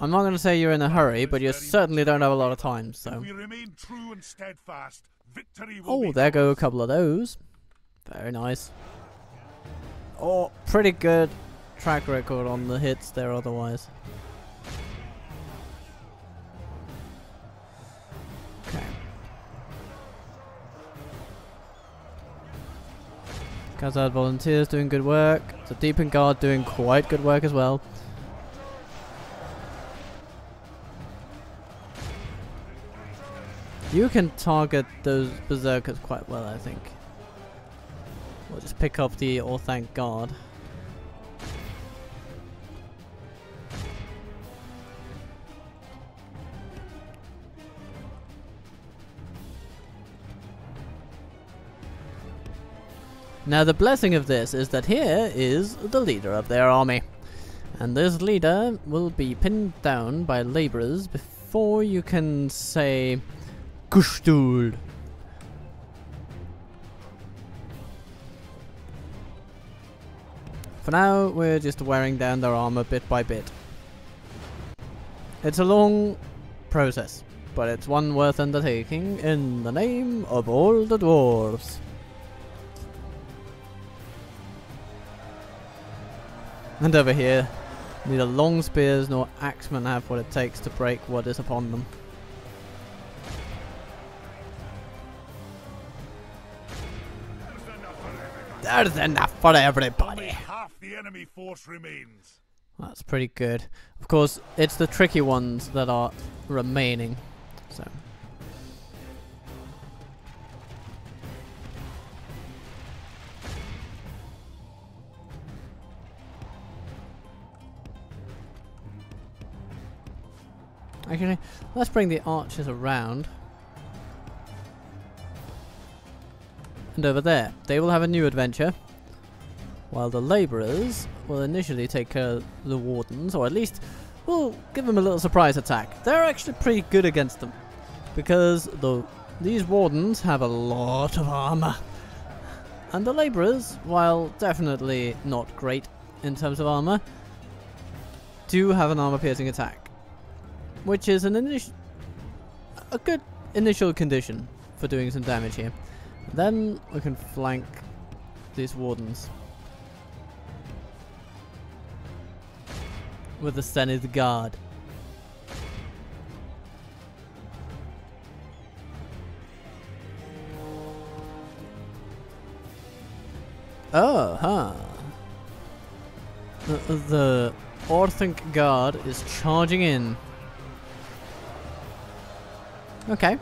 I'm not going to say you're in a hurry, but you certainly don't have a lot of time, so... If we remain true and steadfast, victory will be Oh, there go a ours. couple of those. Very nice. Oh, pretty good track record on the hits there otherwise. Okay. Kazad volunteers doing good work. The Deepen Guard doing quite good work as well. You can target those berserkers quite well, I think. We'll just pick up the Orthanc Guard. Now the blessing of this is that here is the leader of their army. And this leader will be pinned down by laborers before you can say Kustul. For now, we're just wearing down their armor bit by bit. It's a long process, but it's one worth undertaking in the name of all the dwarves. And over here, neither long spears nor axemen have what it takes to break what is upon them. There's enough for everybody. Only half the enemy force remains. That's pretty good. Of course, it's the tricky ones that are remaining. So. Actually, let's bring the archers around. And over there, they will have a new adventure. While the labourers will initially take care of the wardens, or at least we'll give them a little surprise attack. They're actually pretty good against them, because these wardens have a lot of armour. And the labourers, while definitely not great in terms of armour, do have an armour-piercing attack, which is a good initial condition for doing some damage here. Then we can flank these wardens with the Senate Guard. Oh, huh. The Orthanc Guard is charging in. Okay.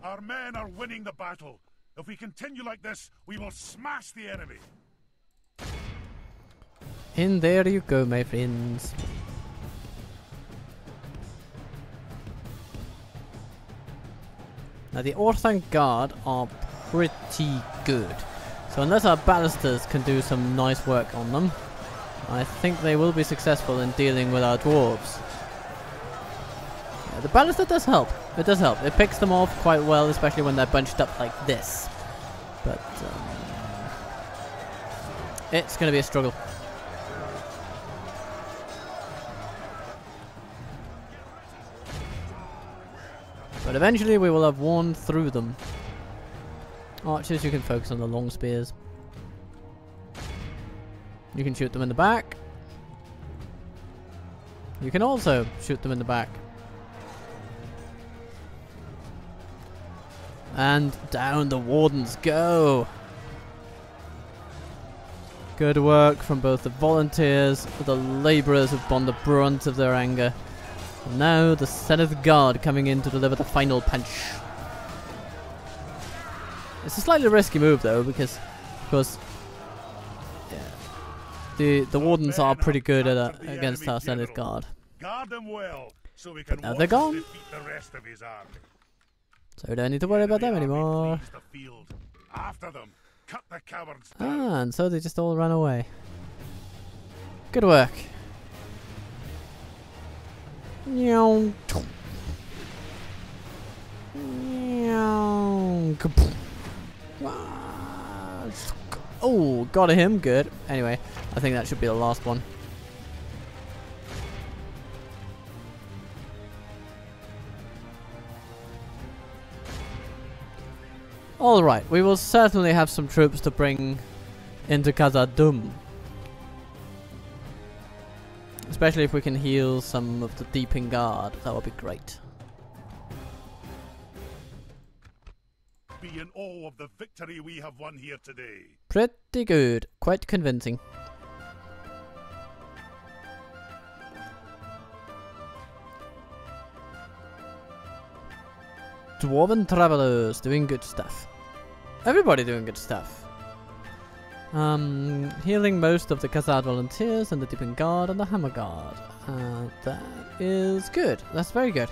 Our men are winning the battle. If we continue like this, we will smash the enemy. In there you go, my friends. Now the Orthanc Guard are pretty good. So unless our ballistas can do some nice work on them, I think they will be successful in dealing with our dwarves. Yeah, the ballista does help. It does help. It picks them off quite well, especially when they're bunched up like this. But it's going to be a struggle. But eventually we will have worn through them. Archers, you can focus on the long spears. You can shoot them in the back. You can also shoot them in the back. And down the wardens go. Good work from both the volunteers, the labourers who've borne the brunt of their anger. And now the Senate Guard coming in to deliver the final punch. It's a slightly risky move though, because of course the wardens are pretty good at against our Senate Guard. Guard them well, so we can But now they're gone. defeat the rest of his army. So we don't need to worry about them anymore. After them, cut the cowards down. Ah, and so they just all ran away. Good work. Meow. Meow. Oh, got him. Good. Anyway, I think that should be the last one. Alright, we will certainly have some troops to bring into Kazad-Dûm. Especially if we can heal some of the Deeping Guard. That would be great. Be in awe of the victory we have won here today. Pretty good. Quite convincing. Dwarven travelers doing good stuff. Everybody doing good stuff. Healing most of the Kazad volunteers and the Deeping Guard and the Hammer Guard. That is good. That's very good.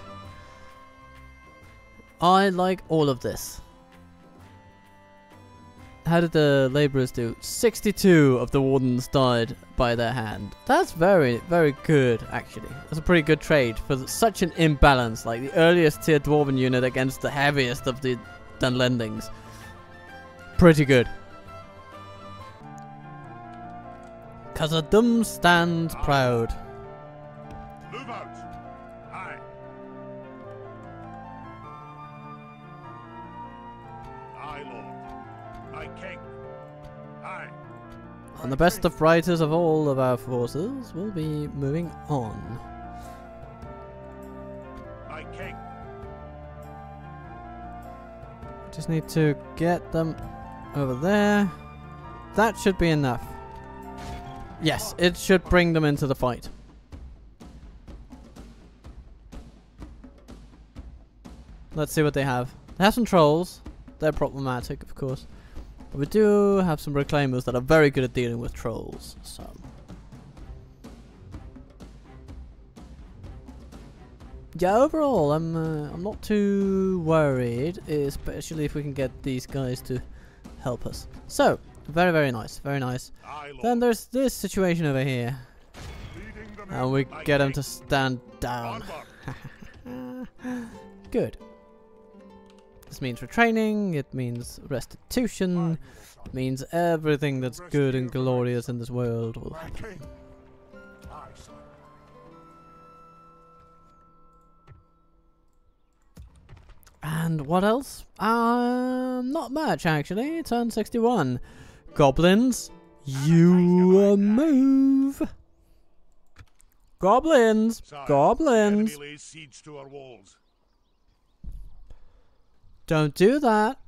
I like all of this. How did the laborers do? 62 of the wardens died by their hand. That's very, very good, actually. That's a pretty good trade for such an imbalance. Like the earliest tier dwarven unit against the heaviest of the Dunlendings. Pretty good. Kazad-Dûm stands proud. Move out. Aye. Aye, Lord. My king. Aye. And the best of writers of all of our forces will be moving on. My king. Just need to get them over there. That should be enough. Yes, it should bring them into the fight. Let's see what they have. They have some trolls. They're problematic, of course. But we do have some reclaimers that are very good at dealing with trolls. So yeah, overall, I'm not too worried, especially if we can get these guys to help us. So very, very nice, very nice. Then there's this situation over here, and we get them to stand down. Good. This means retraining, it means restitution, it means everything that's good and glorious in this world will happen. And what else? Not much actually. Turn 61. Goblins, you move. Goblins, goblins. Enemy lays siege to our walls. Don't do that.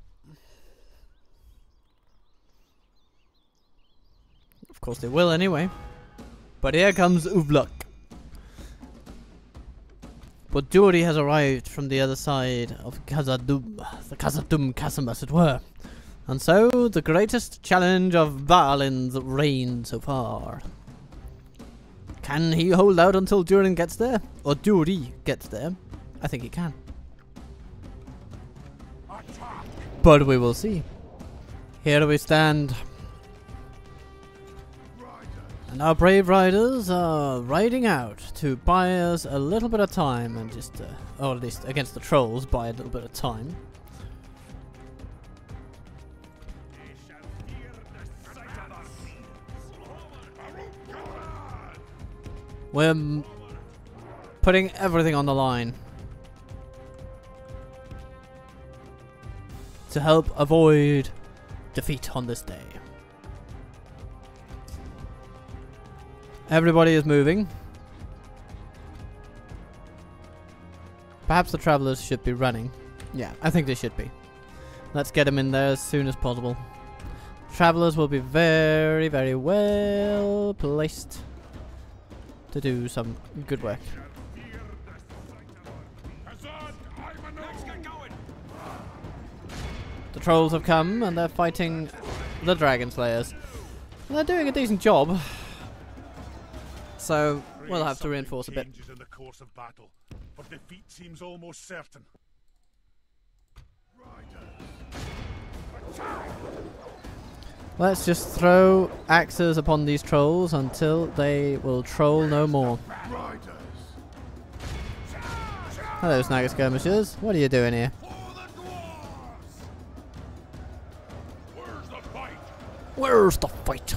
Of course they will anyway. But here comes Uvluk. Boduri has arrived from the other side of Kazad-Dûm, the Kazad-Dûm chasm as it were. And so, the greatest challenge of Balin's reign so far. Can he hold out until Durin gets there? Or Duri gets there? I think he can. But we will see. Here we stand. And our brave riders are riding out to buy us a little bit of time and just, or at least against the trolls, buy a little bit of time. We're putting everything on the line to help avoid defeat on this day. Everybody is moving. Perhaps the travelers should be running. Yeah, I think they should be. Let's get them in there as soon as possible. Travelers will be very, very well placed to do some good work. The trolls have come and they're fighting the dragon slayers. And they're doing a decent job. So we'll have to reinforce a bit. In the course of battle, for defeat seems almost certain. Let's just throw axes upon these trolls until they will troll no more. Hello, snagger skirmishers. What are you doing here? Where's the fight?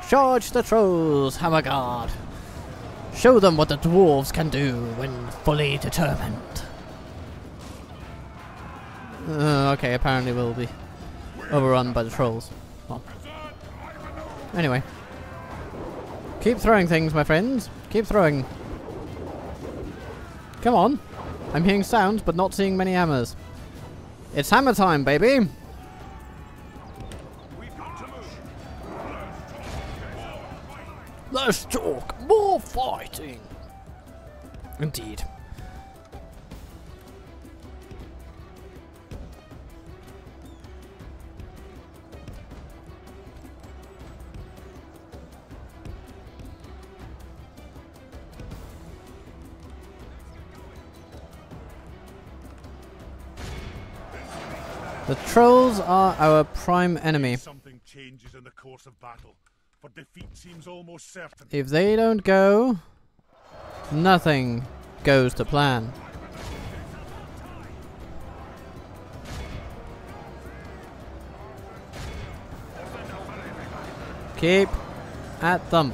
Charge the trolls, Hammer Guard. Show them what the dwarves can do when fully determined. Okay, apparently we'll be overrun by the trolls. Well. Anyway. Keep throwing things, my friends. Keep throwing. Come on. I'm hearing sounds, but not seeing many hammers. It's hammer time, baby! Let's talk more fighting! Indeed. The trolls are our prime enemy. Something changes in the course of battle, for defeat seems almost certain. If they don't go, nothing goes to plan. Keep at them.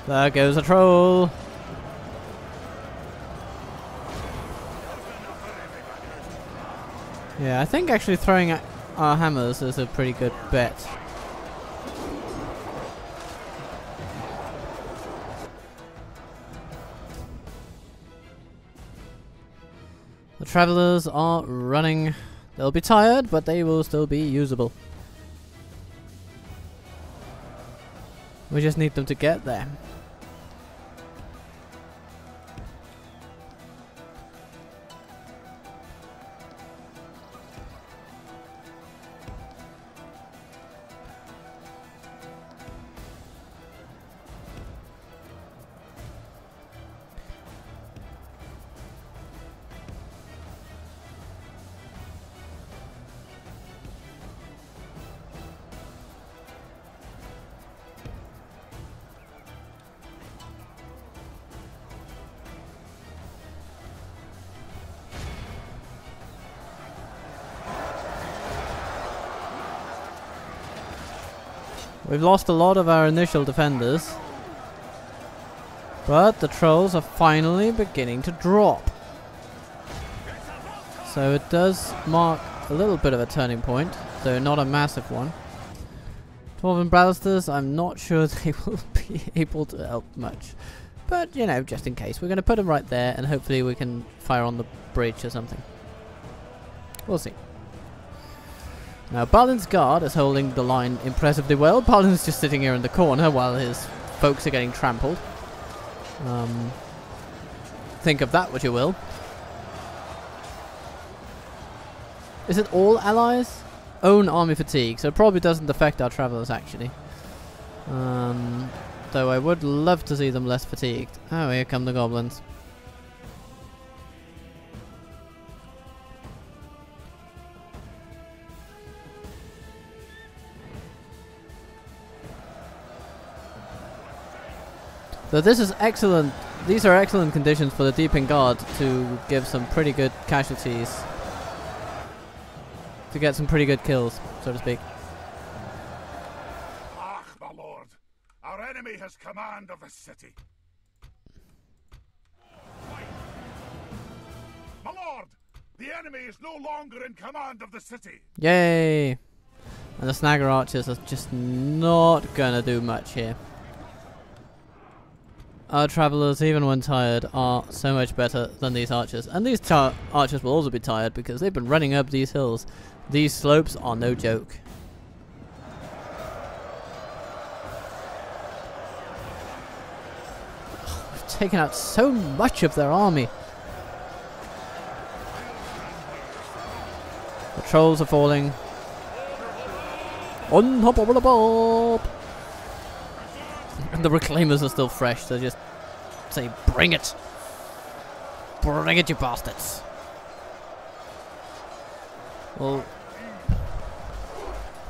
There goes a troll. Yeah, I think actually throwing our hammers is a pretty good bet. The travelers are running. They'll be tired, but they will still be usable. We just need them to get there. We've lost a lot of our initial defenders, but the trolls are finally beginning to drop. So it does mark a little bit of a turning point, though not a massive one. Dwarven Balisters, I'm not sure they will be able to help much. But, you know, just in case. We're going to put them right there, and hopefully we can fire on the bridge or something. We'll see. Now, Balin's guard is holding the line impressively well. Balin's just sitting here in the corner while his folks are getting trampled. Think of that what you will. Is it all allies? Own army fatigue, so it probably doesn't affect our travelers actually. Though I would love to see them less fatigued. Oh, here come the goblins. So this is excellent. These are excellent conditions for the Deeping Guard to give some pretty good casualties. To get some pretty good kills, so to speak. Ah, my lord! Our enemy has command of the city. My lord! The enemy is no longer in command of the city. Yay! And the Snagger Archers are just not gonna do much here. Our travelers, even when tired, are so much better than these archers. And these archers will also be tired because they've been running up these hills. These slopes are no joke. We've taken out so much of their army. The trolls are falling. On top of the bob. And the reclaimers are still fresh, so just say, bring it! Bring it, you bastards.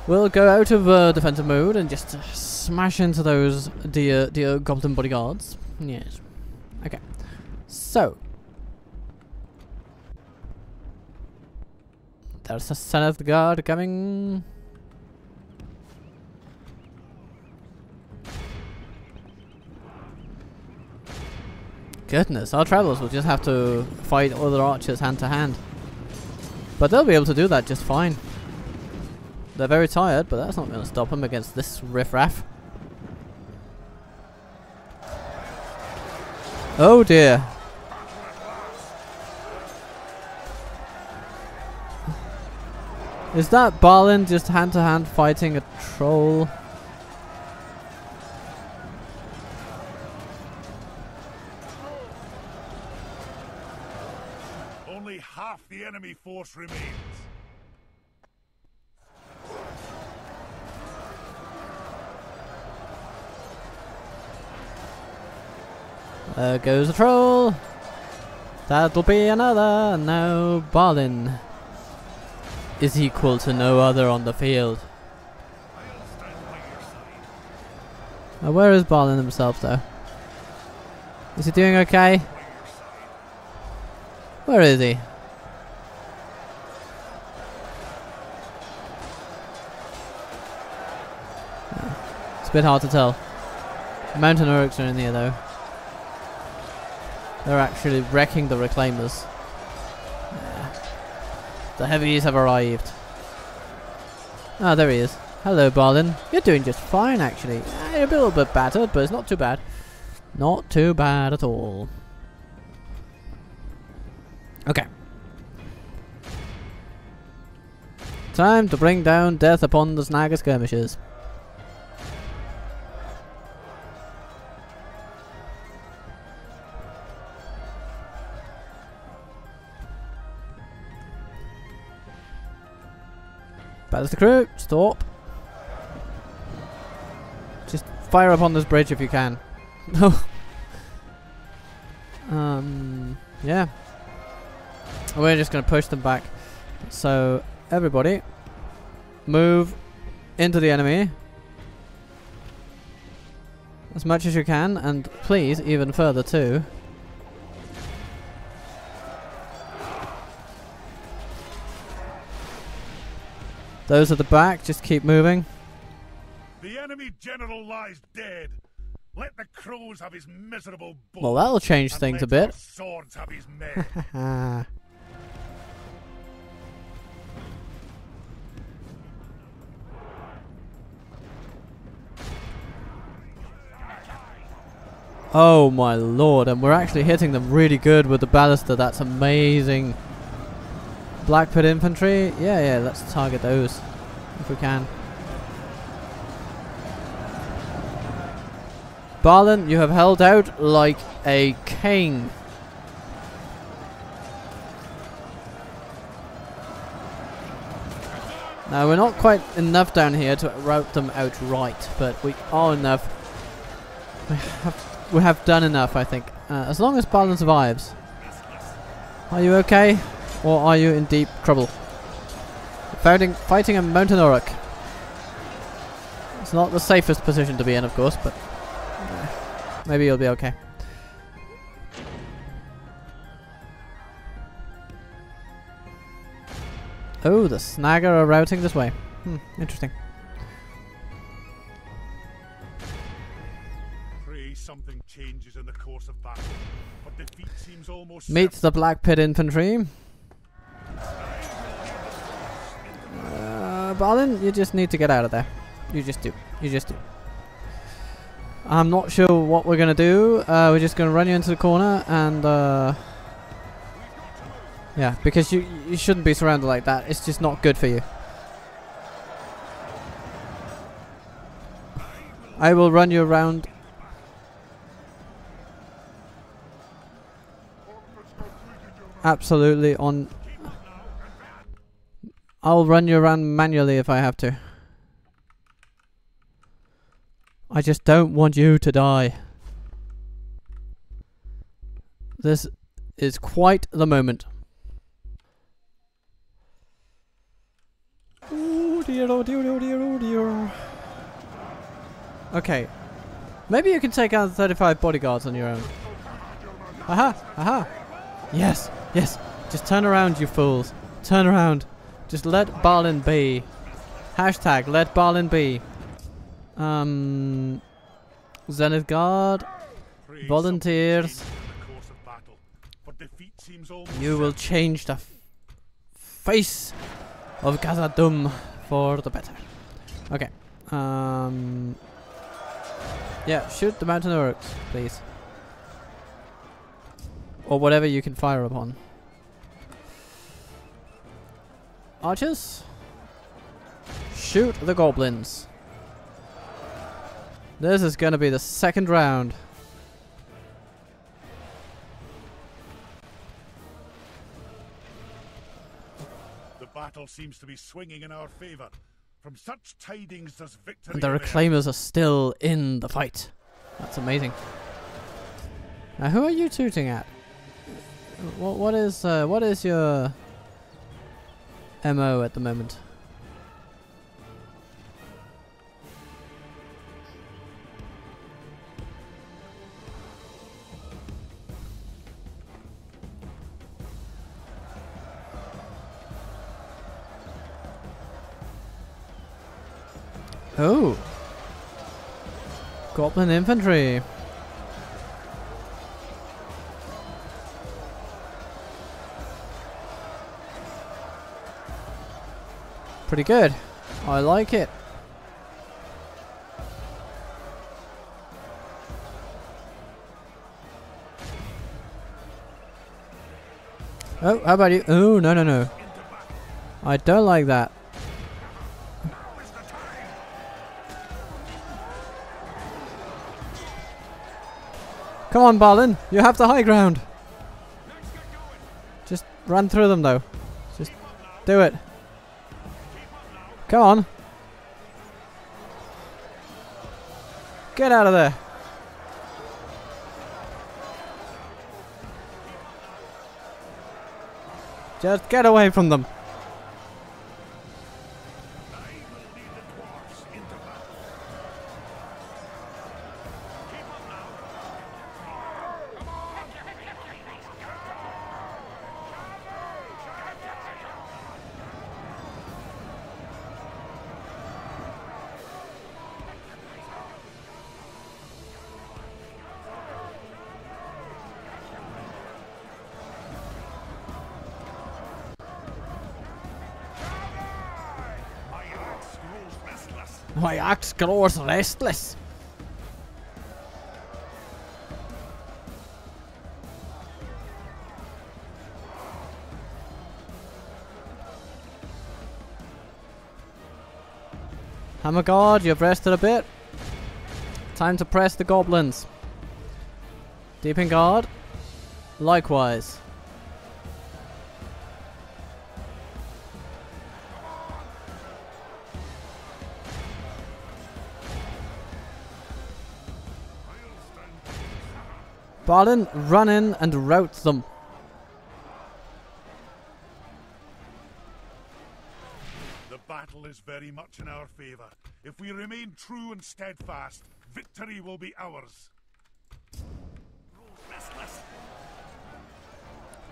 We'll go out of defensive mode and just smash into those dear goblin bodyguards. Yes. Okay. So. There's a son of the guard coming. Goodness, our travelers will just have to fight other archers hand to hand. But they'll be able to do that just fine. They're very tired, but that's not going to stop them against this riffraff. Oh dear. Is that Balin just hand to hand fighting a troll? Only half the enemy force remains. There goes a troll. That'll be another. No, Balin is equal to no other on the field. Now, where is Balin himself, though? Is he doing okay? Where is he? It's a bit hard to tell. Mountain orcs are in here, though. They're actually wrecking the reclaimers. Yeah. The heavies have arrived. Ah, there he is. Hello, Balin. You're doing just fine, actually. You're a little bit battered, but it's not too bad. Not too bad at all. Okay. Time to bring down death upon the snagger skirmishers. Balance the crew, stop. Just fire up on this bridge if you can. Yeah. We're just going to push them back. So, everybody, move into the enemy as much as you can, and please, even further too. Those at the back, just keep moving. The enemy general lies dead. Let the crows have his miserable boat. Well, that'll change things a bit. Swords have his men. Oh my lord, and we're actually hitting them really good with the ballista. That's amazing. Black Pit infantry? Yeah, let's target those if we can. Balin, you have held out like a king. Now, we're not quite enough down here to rout them outright, but we are enough. We have done enough, I think. As long as Balin survives. Are you okay? Or are you in deep trouble? Fighting a mountain orc. It's not the safest position to be in, of course, but maybe you'll be okay. Oh, the snagger are routing this way. Interesting. Pray something changes in the course of battle, but defeat seems almost Meet the Black Pit infantry. Balin, you just need to get out of there. You just do. You just do. I'm not sure what we're going to do. We're just going to run you into the corner and... yeah, because you shouldn't be surrounded like that. It's just not good for you. I will run you around. Absolutely on... I'll run you around manually if I have to. I just don't want you to die. This is quite the moment. Oh dear, oh dear, oh dear, oh dear. Okay. Maybe you can take out 35 bodyguards on your own. Aha! Aha! Yes! Yes! Just turn around, you fools. Turn around. Just let Balin be. Hashtag let Balin be. Zenith Guard. Volunteers. You will change the face of Kazad-Dûm for the better. Okay. Yeah, shoot the mountain orcs, please. Or whatever you can fire upon. Archers? Shoot the goblins. This is gonna be the second round. The battle seems to be swinging in our favor. From such tidings does victory And the emerge. reclaimers are still in the fight. That's amazing. Now, who are you tooting at? What is your MO at the moment? Oh, Goblin infantry. Pretty good. I like it. Oh, how about you? Oh, no, no, no. I don't like that. Come on, Balin. You have the high ground. Just run through them, though. Just do it. Come on. Get out of there. Just get away from them. My axe grows restless. Hammer Guard, you've rested a bit. Time to press the goblins. Deep in guard. Likewise. Balin, run in and rout them. The battle is very much in our favor. If we remain true and steadfast, victory will be ours.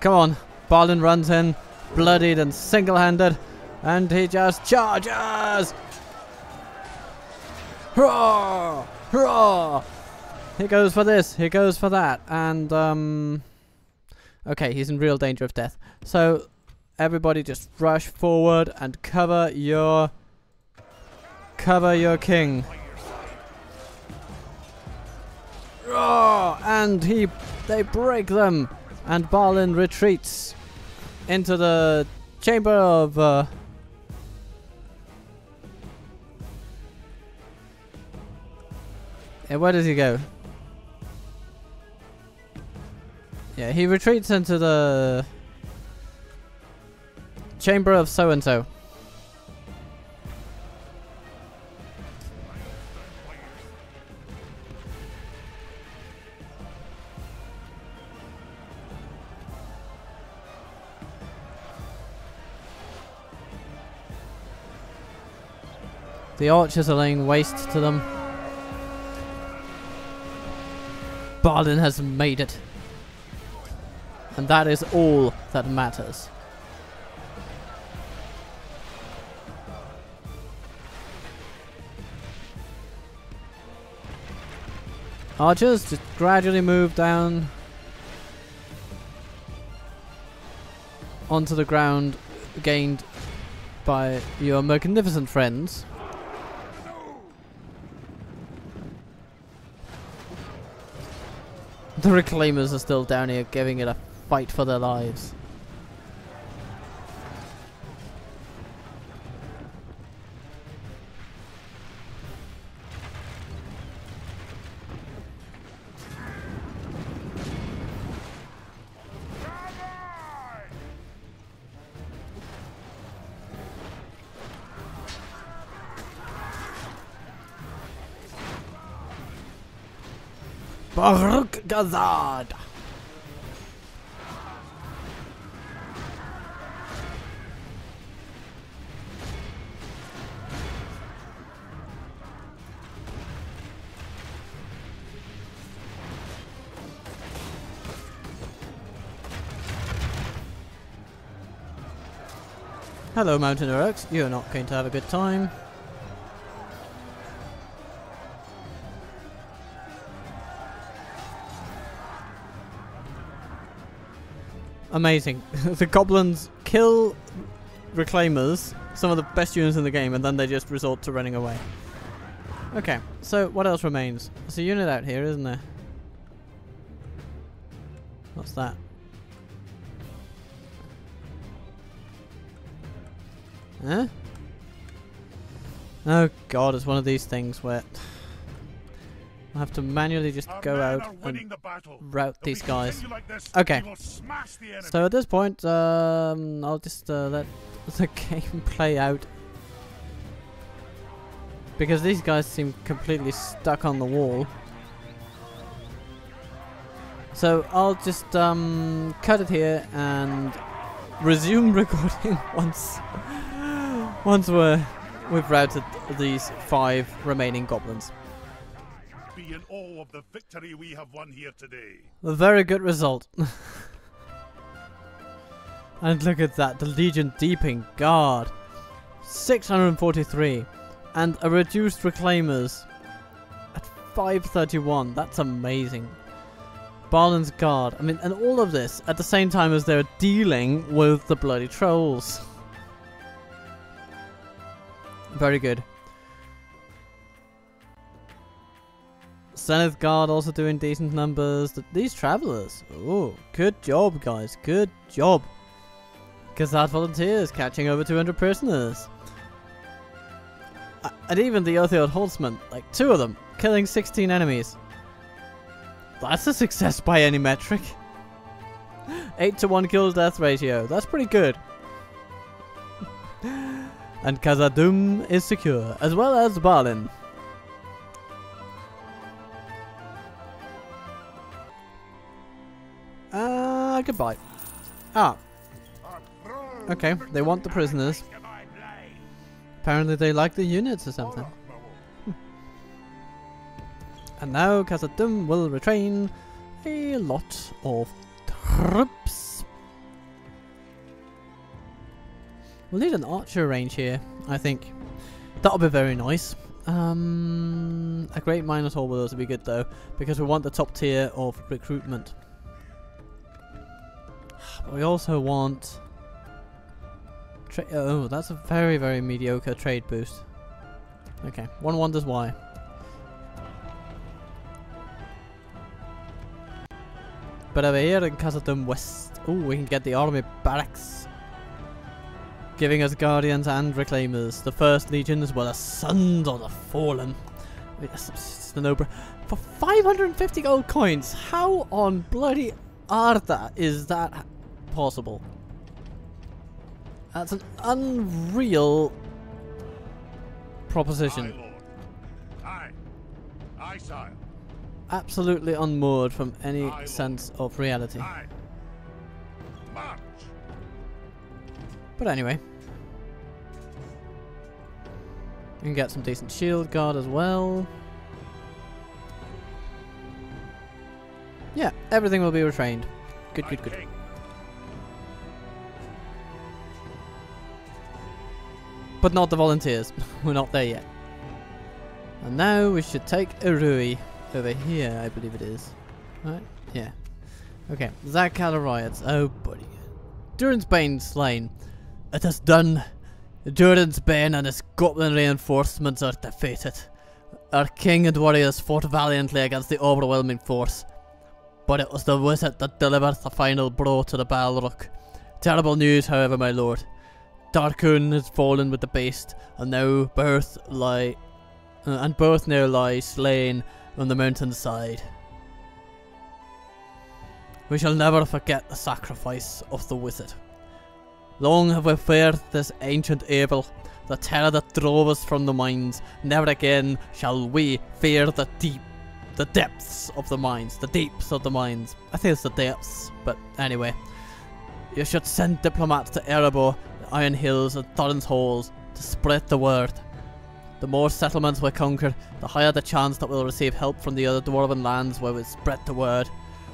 Come on. Balin runs in, bloodied and single-handed, and he just charges! Hurrah! Hurrah! He goes for this, he goes for that, and okay, he's in real danger of death. So everybody just rush forward and cover your king. And they break them, and Balin retreats into the chamber of where does he go? Yeah, he retreats into the chamber of so-and-so. The archers are laying waste to them. Balin has made it. And that is all that matters. Archers, just gradually move down onto the ground gained by your magnificent friends. The reclaimers are still down here giving it a fight for their lives. Baruch Kazad! Hello, Mountain Urks. You're not going to have a good time. Amazing. The goblins kill reclaimers, some of the best units in the game, and then they just resort to running away. Okay, so what else remains? There's a unit out here, isn't there? What's that? Huh? Oh god, it's one of these things where I have to manually just go out and route these guys. Okay. So at this point, I'll just let the game play out. Because these guys seem completely stuck on the wall. So I'll just cut it here and resume recording once we've routed these 5 remaining goblins. Be in awe of the victory we have won here today. A very good result. And look at that, the Legion deeping guard. 643. And a reduced reclaimers at 531. That's amazing. Balin's guard. I mean, and all of this at the same time as they're dealing with the bloody trolls. Very good. Zenith Guard also doing decent numbers. These travelers. Oh, good job, guys. Good job. Kazad volunteers catching over 200 prisoners. And even the Otheod Horsemen, like 2 of them, killing 16 enemies. That's a success by any metric. 8-to-1 kill death ratio. That's pretty good. And Kazad-Dûm is secure, as well as Balin. Goodbye. Ah. Okay, they want the prisoners. Apparently they like the units or something. And now Kazad-Dûm will retrain a lot of troops. We'll need an archer range here, I think. That'll be very nice. A great Minotaur will also be good though, because we want the top tier of recruitment. But we also want... oh, that's a very, very mediocre trade boost. Okay, one wonders why. But over here in Kazad-Dûm West, oh, we can get the army barracks, giving us guardians and reclaimers, the first legion as well as sons of the fallen. It's the no-brainer. For 550 gold coins, how on bloody Arda is that possible? That's an unreal proposition. Aye, sire. Absolutely unmoored from any sense of reality. March. But anyway, can get some decent shield guard as well. Yeah, everything will be retrained. Good, good, good. But not the volunteers. We're not there yet. And now we should take Urui over here, I believe it is. Right? Yeah. Okay. Zakala riots. Oh, buddy. Durin's Bane slain. It is done. Durin's Bane and his Goblin reinforcements are defeated. Our king and warriors fought valiantly against the overwhelming force. But it was the wizard that delivered the final blow to the Balrog. Terrible news, however, my lord. Darkun has fallen with the beast, and both now lie slain on the mountainside. We shall never forget the sacrifice of the wizard. Long have we feared this ancient evil, the terror that drove us from the mines. Never again shall we fear the depths of the mines. The deeps of the mines. I think it's the depths, but anyway. You should send diplomats to Erebor, the Iron Hills and Thorin's Halls to spread the word. The more settlements we conquer, the higher the chance that we'll receive help from the other dwarven lands where we spread the word.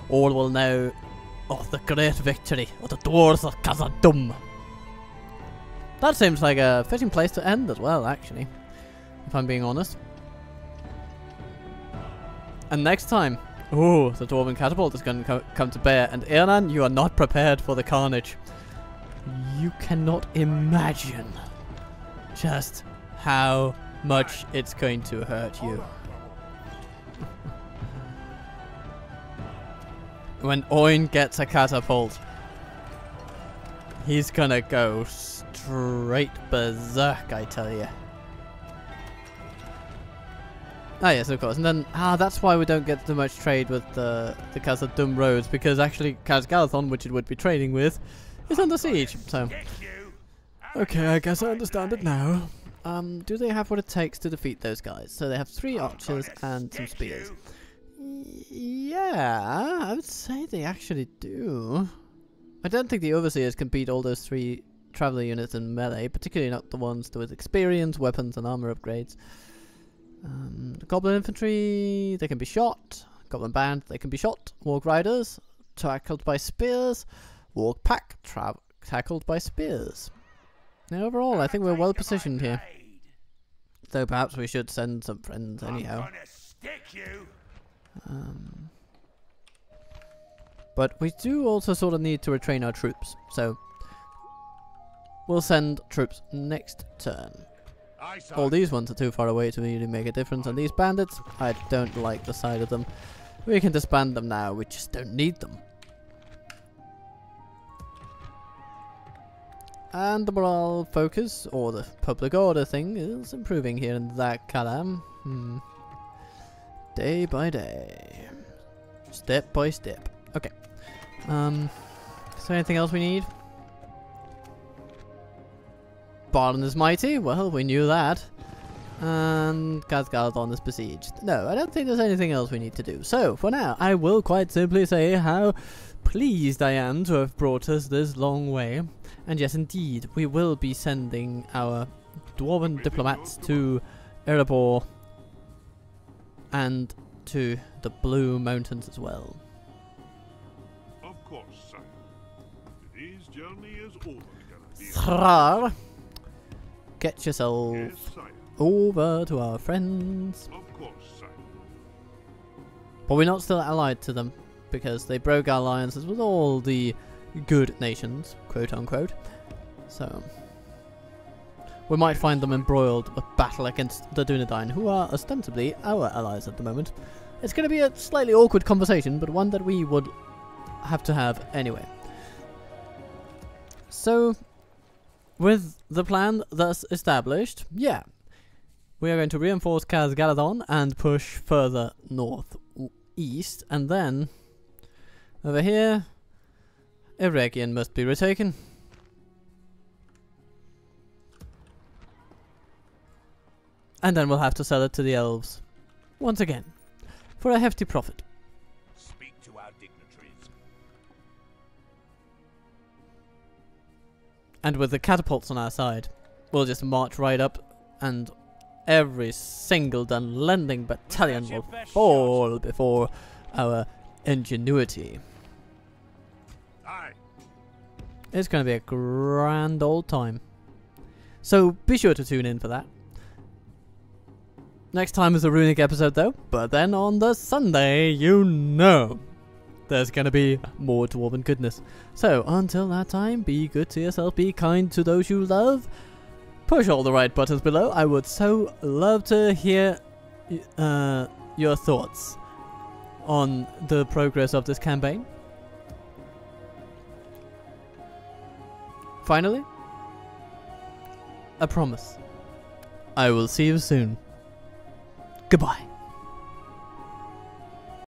All will know of the great victory of the dwarves of Kazad-Dûm. That seems like a fitting place to end as well, actually, if I'm being honest. And next time, oh, the dwarven catapult is going to come to bear, and Adrian, you are not prepared for the carnage. You cannot imagine just how much it's going to hurt you. When Oin gets a catapult, he's gonna go straight berserk, I tell you. Ah yes, of course. And then, that's why we don't get too much trade with the Kazad-Dûm roads, because actually Khaz-Galathon, which it would be trading with, is under siege, so... Okay, I guess I understand it now. Do they have what it takes to defeat those guys? So they have 3 archers and some spears. Yeah, I would say they actually do. I don't think the Overseers can beat all those 3 traveller units in melee, particularly not the ones with experience, weapons and armor upgrades. The Goblin Infantry, they can be shot. Goblin Band, they can be shot. Warg Riders, tackled by spears. Warg Pack, tackled by spears. Now overall, I think we're well positioned here. Though perhaps we should send some friends anyhow. But we do also sort of need to retrain our troops, so we'll send troops next turn. All these ones are too far away to really make a difference, and these bandits, I don't like the sight of them. We can disband them now, we just don't need them. And the morale focus, or the public order thing, is improving here in Zakala. Day by day. Step by step. Okay. Is there anything else we need? Balin is mighty? Well, we knew that. And Khaz-Galathon is besieged. No, I don't think there's anything else we need to do. So, for now, I will quite simply say how pleased I am to have brought us this long way. And yes, indeed, we will be sending our dwarven diplomats to Erebor and to the Blue Mountains as well. Of course, sire. Today's journey is over. Thrar, get yourself Yes, sire. over to our friends. Of course, sire. But we're not still allied to them, because they broke our alliances with all the good nations, quote unquote. So we might find them embroiled with battle against the Dunedain, who are ostensibly our allies at the moment. It's going to be a slightly awkward conversation, but one that we would have to have anyway. So, with the plan thus established, yeah, we are going to reinforce Khaz-Galathon and push further northeast, and then over here, Eregion must be retaken. And then we'll have to sell it to the elves once again for a hefty profit. Speak to our dignitaries. And with the catapults on our side, we'll just march right up and every single Dunlending battalion will fall before our ingenuity. Aye. It's going to be a grand old time. So be sure to tune in for that. Next time is a runic episode though, but then on the Sunday, you know, there's going to be more dwarven goodness. So until that time, be good to yourself, be kind to those you love, push all the right buttons below. I would so love to hear your thoughts on the progress of this campaign. Finally, a promise. I will see you soon. Goodbye.